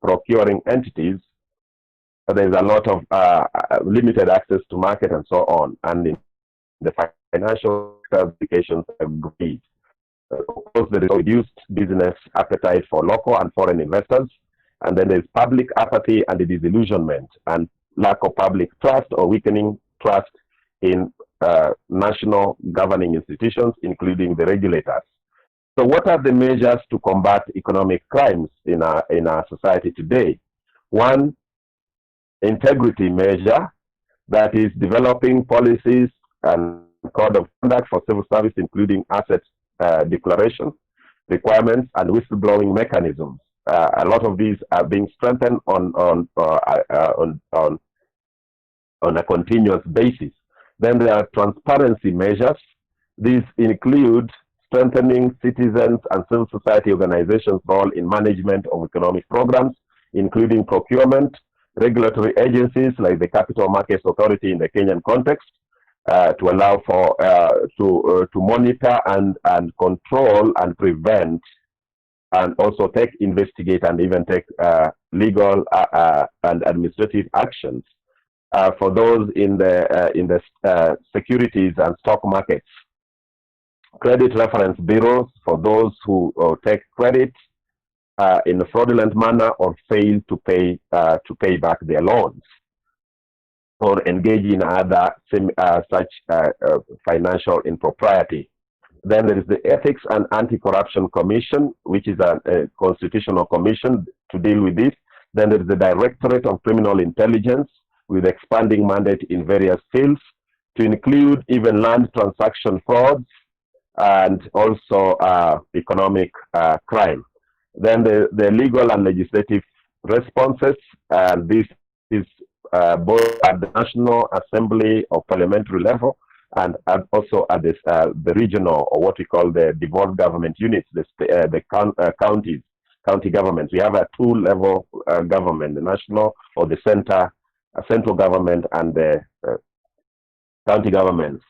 procuring entities, there's a lot of limited access to market and so on. And in the financial classifications agreed. Of course, there is reduced business appetite for local and foreign investors, and then there's public apathy and disillusionment and lack of public trust or weakening trust in national governing institutions, including the regulators. So what are the measures to combat economic crimes in our society today? One, integrity measure, that is developing policies and code of conduct for civil service, including asset declaration requirements and whistleblowing mechanisms. A lot of these are being strengthened on a continuous basis. Then there are transparency measures. These include strengthening citizens and civil society organizations' role in management of economic programs, including procurement, regulatory agencies like the Capital Markets Authority in the Kenyan context, to allow for to monitor and control and prevent, and also investigate and even take legal and administrative actions for those in the securities and stock markets. Credit reference bureaus for those who take credit in a fraudulent manner or fail to pay back their loans, or engage in other such financial impropriety. Then there is the Ethics and Anti-Corruption Commission, which is a constitutional commission to deal with this. Then there is the Directorate of Criminal Intelligence with expanding mandate in various fields to include even land transaction frauds and also economic crime. Then the legal and legislative responses, and this is both at the National Assembly or parliamentary level and also at this, the regional, or what we call the devolved government units, the counties, county governments. We have a two-level government, the national or the central government, and the county governments,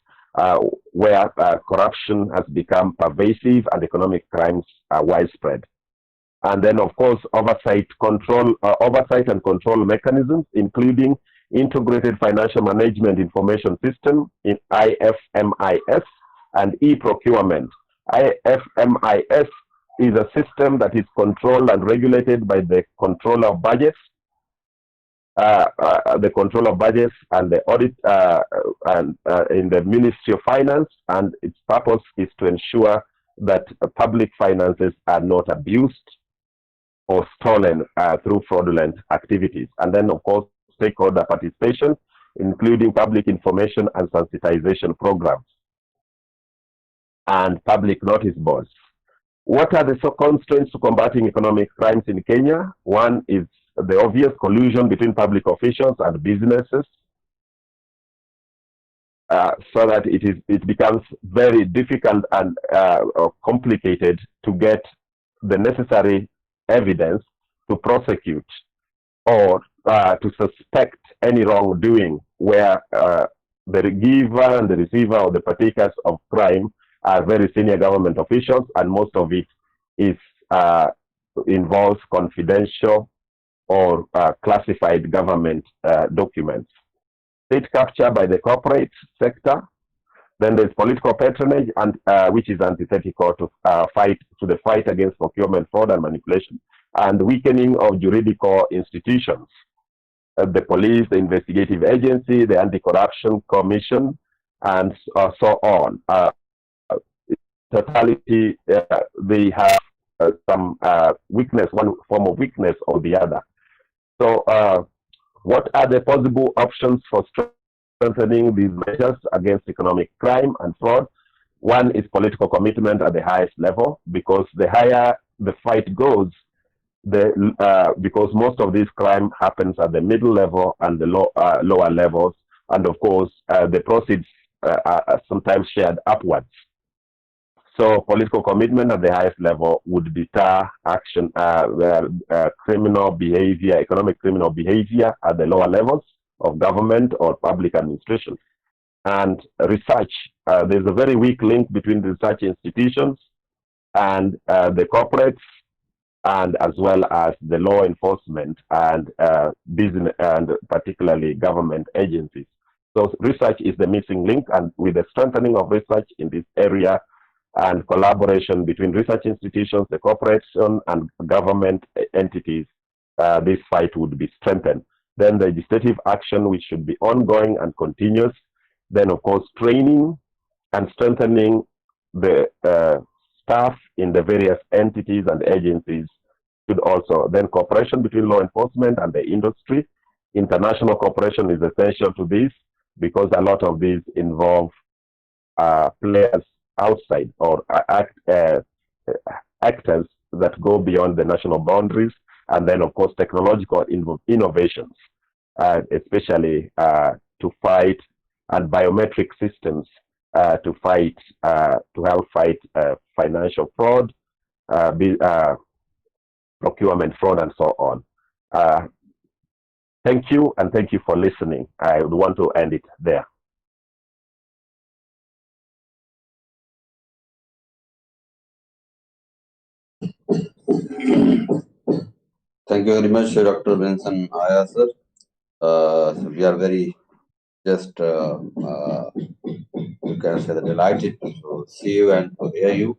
where corruption has become pervasive and economic crimes are widespread. And then, of course, oversight and control mechanisms, including Integrated Financial Management Information System in IFMIS and e-procurement. IFMIS is a system that is controlled and regulated by the controller of budgets, and the audit in the Ministry of Finance, and its purpose is to ensure that public finances are not abused or stolen through fraudulent activities. And then, of course, stakeholder participation, including public information and sensitization programs and public notice boards. What are the constraints to combating economic crimes in Kenya? One is the obvious collusion between public officials and businesses, so that it becomes very difficult and complicated to get the necessary evidence to prosecute or to suspect any wrongdoing, where the giver and the receiver or the partakers of crime are very senior government officials, and most of it is involves confidential or classified government documents. State capture by the corporate sector. Then there's political patronage, and which is antithetical to the fight against procurement fraud and manipulation, and weakening of juridical institutions. The police, the investigative agency, the anti-corruption commission, and so on. Totality, they have some weakness, one form of weakness or the other. So what are the possible options for strengthening these measures against economic crime and fraud? One is political commitment at the highest level, because the higher the fight goes, because most of this crime happens at the middle level and the lower levels, and of course the proceeds are sometimes shared upwards. So political commitment at the highest level would deter action, criminal behavior, economic criminal behavior at the lower levels of government or public administration. And research, there's a very weak link between research institutions and the corporates, and as well as the law enforcement and business, and particularly government agencies. So research is the missing link, and with the strengthening of research in this area and collaboration between research institutions, the corporation, and government entities, this fight would be strengthened. Then the legislative action, which should be ongoing and continuous. Then, of course, training and strengthening the staff in the various entities and agencies should also. Then cooperation between law enforcement and the industry. International cooperation is essential to this because a lot of these involve players outside or actors that go beyond the national boundaries. And then, of course, technological innovations, especially to fight, and biometric systems to help fight financial fraud, procurement fraud, and so on. Thank you, and thank you for listening. I would want to end it there. Thank you very much, Dr. Ben Sanagaya, sir. So we are very just you can say that delighted to see you and to hear you.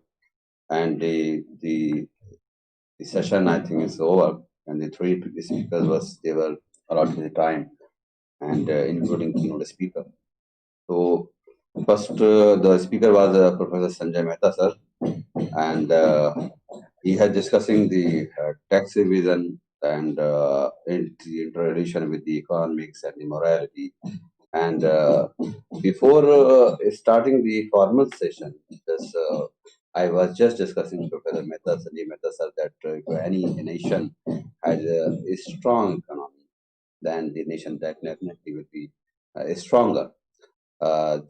And the session, I think, is over. And the three speakers they were allotted the time, and including keynote speaker. So first, the speaker was Professor Sanjay Mehta, sir, and he had discussing the tax revision and the interrelation with the economics and the morality. And before starting the formal session, because I was just discussing with Professor Mehta, Sanjay Mehta, sir, that if any nation has a strong economy, then the nation definitely will be stronger.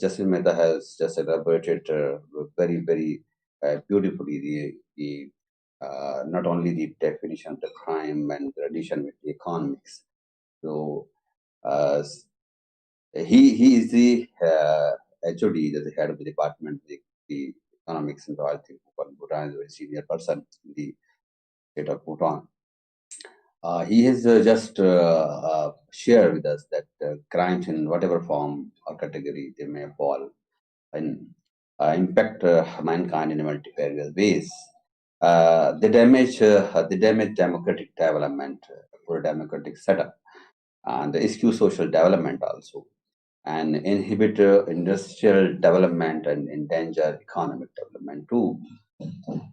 Justice Mehta has just elaborated very, very beautifully the not only the definition of the crime and the relation with the economics. So he is the HOD, the head of the department, the economics and royalty. Bhutan is a very senior person in the state of Bhutan. He has just shared with us that crimes in whatever form or category they may fall and impact mankind in multifarious ways. They damage democratic development, for democratic setup, and skew social development also, and inhibit industrial development and endanger economic development too.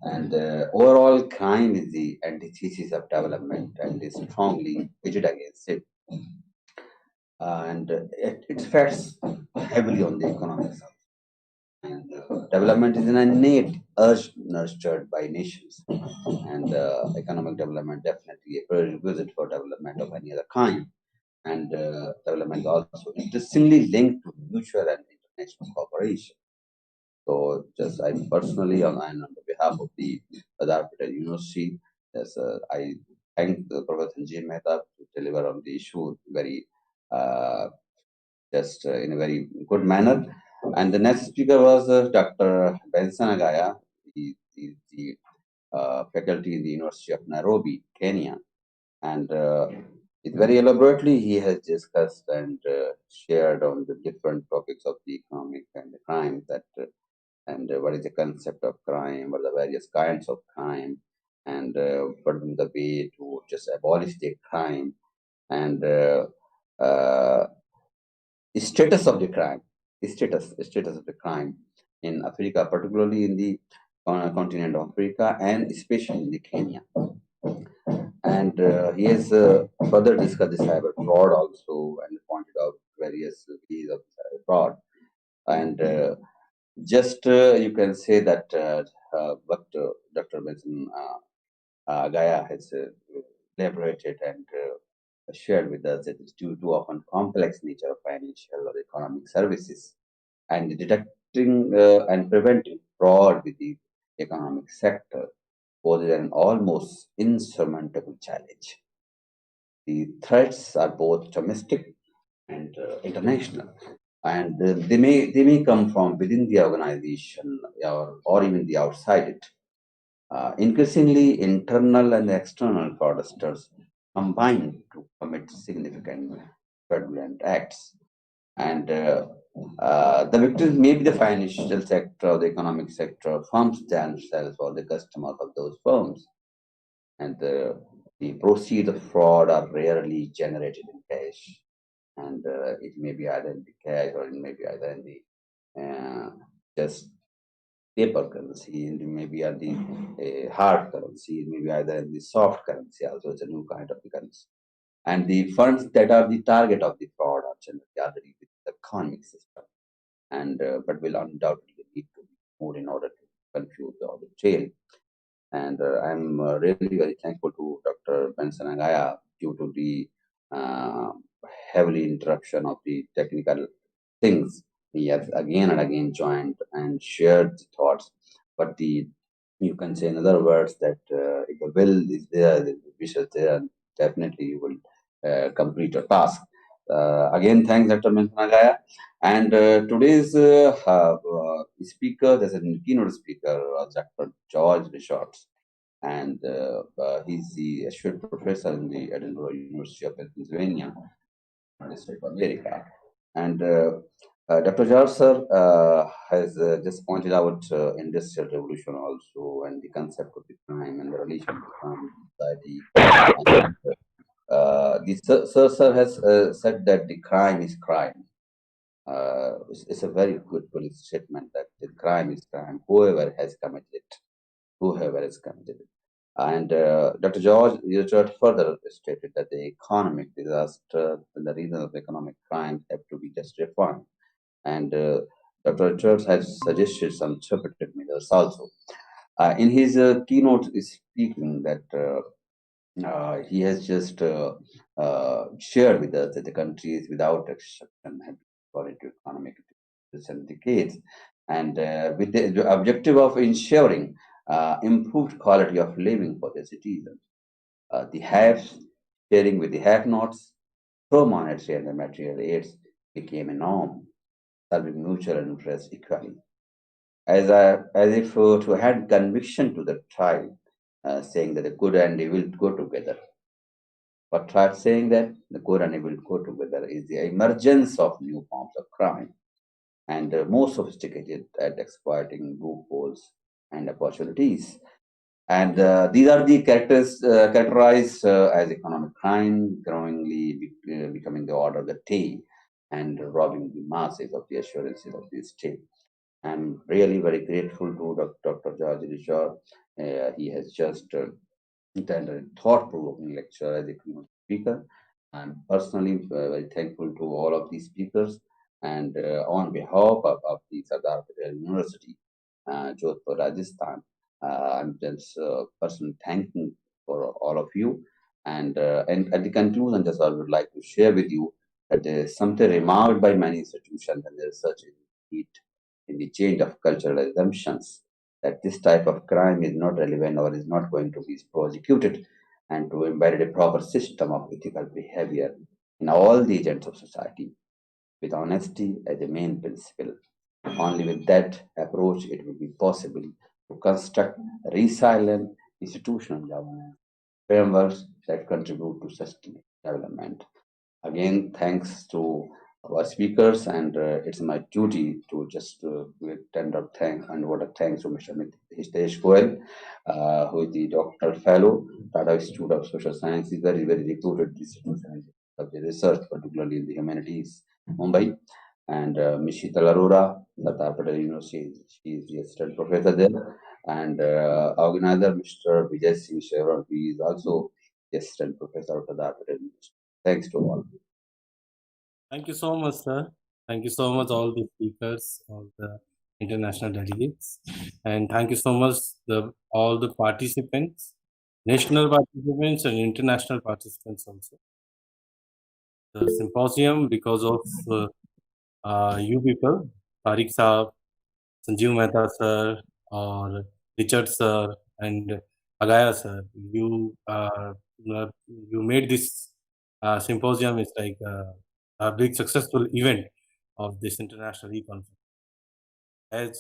And overall, crime is the antithesis of development and is strongly pitched against it. And it affects heavily on the economic side. And development is an innate urge nurtured by nations. And economic development definitely a prerequisite for development of any other kind. And development also interestingly linked to mutual and international cooperation. So, just I personally, on behalf of the Adharpita University, yes, I thank Professor Sanjay Mehta to deliver on the issue very, just in a very good manner. And the next speaker was Dr. Ben Sanagaya, the faculty in the University of Nairobi, Kenya. And very elaborately, he has discussed and shared on the different topics of the economic and the crime that and what is the concept of crime, what are the various kinds of crime, and what is the way to just abolish the crime, and status of the crime, status of the crime in Africa, particularly in the continent of Africa, and especially in the Kenya. And he has further discussed the cyber fraud also, and pointed out various ways of cyber fraud. And just you can say that what Dr. Ben Gaya has elaborated and shared with us, it is due to often complex nature of financial or economic services, and detecting and preventing fraud with the economic sector poses an almost insurmountable challenge. The threats are both domestic and international, and they may come from within the organization or even the outside it. Increasingly, internal and external fraudsters combine to commit significant fraudulent acts, and the victims may be the financial sector or the economic sector, firms themselves or the customers of those firms, and the proceeds of fraud are rarely generated in cash, and it may be either in the cash or it may be either in the just paper currency, and maybe are the hard currency, maybe either in the soft currency also. It's a new kind of the currency. And the funds that are the target of the fraud are generally already with the economic system, and but will undoubtedly need to be more in order to confuse or the trail. And I'm really very thankful to Dr. Ben Sanagaya due to the uh, heavily interruption of the technical things. He has again and again joined and shared the thoughts. But you can say in other words that if the will is there, the wish is there, definitely you will complete your task. Again, thanks, Dr. Ben Sanagaya. And today's speaker, there's a keynote speaker, Dr. George Richards, and he's the associate professor in the Edinburgh University of Pennsylvania, United States of America. And Dr. George sir has just pointed out industrial revolution also, and the concept of the crime and the relation of crime in society. And, the sir has said that the crime is crime. It's a very good police statement that the crime is crime, whoever has committed it, whoever has committed it. And Dr. George Richard further stated that the economic disaster and the reasons of economic crime have to be just reformed. And Dr. Richards has suggested some therapeutic measures also. In his keynote speaking that he has just shared with us that the countries without exception have gone into economic recent decades, and with the objective of ensuring improved quality of living for the citizens. The haves sharing with the have-nots, pro-monetary and the material aids became a norm, serving mutual interest equally. As if to add conviction to the trial, saying that the good and evil go together. But tried saying that the good and evil go together is the emergence of new forms of crime, and more sophisticated at exploiting loopholes and opportunities. And these are the characters characterized as economic crime, growingly becoming the order of the day and robbing the masses of the assurances of the state. I'm really very grateful to Dr. George Richard. He has just attended a thought-provoking lecture as a keynote speaker. I'm personally very thankful to all of these speakers, and on behalf of the Sardar Patel University, Jodhpur, Rajasthan, I'm just personally thanking for all of you. And at the conclusion, just I would like to share with you that there is something remarked by many institutions and research need in the change of cultural assumptions that this type of crime is not relevant or is not going to be prosecuted, and to embed a proper system of ethical behavior in all the agents of society with honesty as the main principle. Only with that approach it will be possible to construct resilient institutional governance frameworks that contribute to sustainable development. Again, thanks to our speakers, and it's my duty to just tender thanks and what a thanks to Mr. Hitesh Goel, who is the doctoral fellow, Tata Institute of Social Sciences, very, very reputed institution of the research, particularly in the humanities, Mumbai. And Ms. Sheetal Arora, Sardar Patel University, she is the assistant professor there. And organizer, Mr. Vijay Singh Chevron, he is also the assistant professor of Sardar Patel University. Thanks to all. Thank you so much, sir. Thank you so much, all the speakers, all the international delegates, and thank you so much, all the participants, national participants and international participants also. The symposium, because of you people, Tariq Saab, Sanjeev Mehta sir, or Richard sir, and Agaya sir, you made this symposium is like a big successful event of this international e-conference. As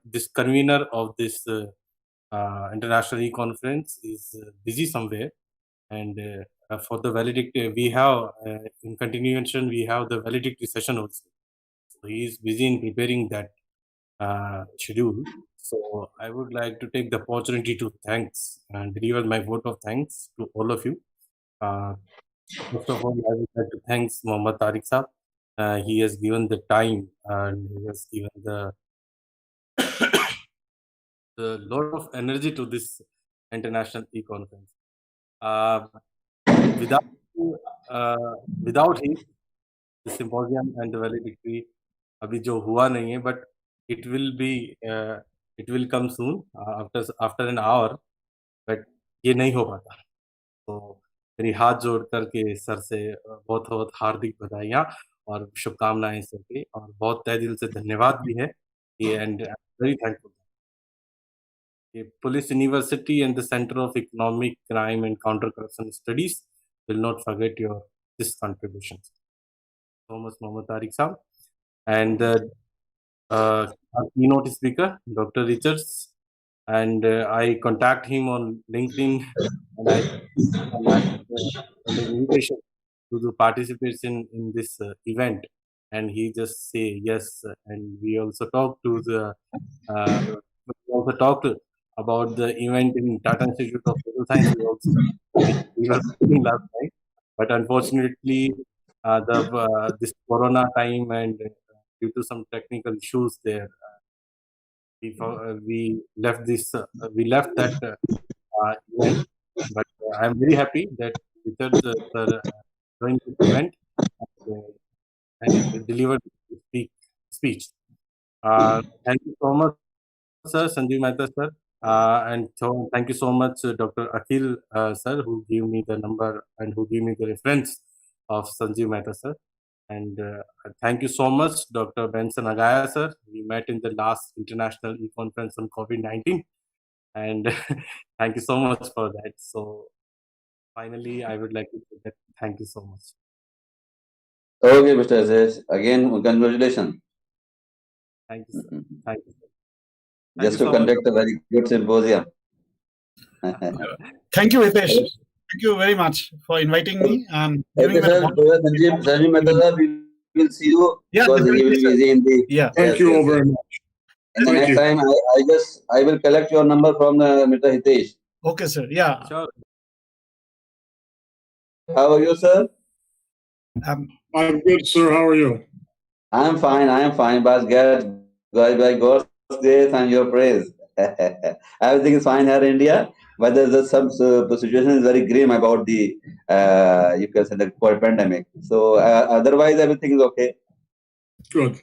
this convener of this international e-conference is busy somewhere, and for the valedictory we have in continuation we have the valedictory session also. So he is busy in preparing that schedule. So I would like to take the opportunity to thanks and deliver my vote of thanks to all of you. First of all, I would like to thank Muhammad Tariq Saab. He has given the time and he has given the a lot of energy to this international e-conference. Without him, the symposium and the valedictory अभी जो हुआ नहीं है, but it will come soon after an hour, but ये नहीं हो पाता. तो मेरी हाथ जोड़ करके सर से बहुत बहुत हार्दिक बधाइयाँ और शुभकामनाएं सर की, और बहुत तहे दिल से धन्यवाद भी है ये, and very thankful. Police University and the Center of Economic Crime and Counter Corruption Studies will not forget this contributions. So much, Mohammad Tariq Saab. And our keynote speaker, Dr. Richards, and I contact him on LinkedIn, and I an invitation to participate in this event, and he just say yes. And we also talked about the event in Tata Institute of Social Science. We were speaking last night, but unfortunately, this Corona time and due to some technical issues there, we left that event. But I am very happy that Richard sir joined this event and delivered the speech. Thank you so much, sir, Sanjeev Mehta sir, and so thank you so much, Dr. Akhil sir, who gave me the number and who gave me the reference of Sanjeev Mehta sir. And thank you so much, Dr. Ben Sanagaya sir. We met in the last international e-conference on COVID-19, and thank you so much for that. So finally, I would like to say that thank you so much. Okay, Mr. Aziz. Again, congratulations. Thank you, sir. Thank you, sir. Just to conduct a very good symposium. Thank you, Hitesh. Thank you very much for inviting me and giving me the opportunity. Sanjeev Mehta, we will see you because he will be busy in the. Yeah. Thank you all very much. And the next time, I will collect your number from Mr. Hitesh. Okay, sir. Yeah. Sure. How are you, sir? I'm good, sir. How are you? I am fine. But by God's grace and your praise, everything is fine here in India. But there's some situation is very grim about the you can say the pandemic. So otherwise everything is okay. Good.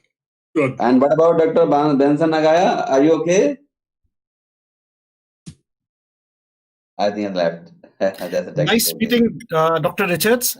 And what about Dr. Ben Sanagaya? Are you okay? I think he left. That's a nice meeting Dr. Richards.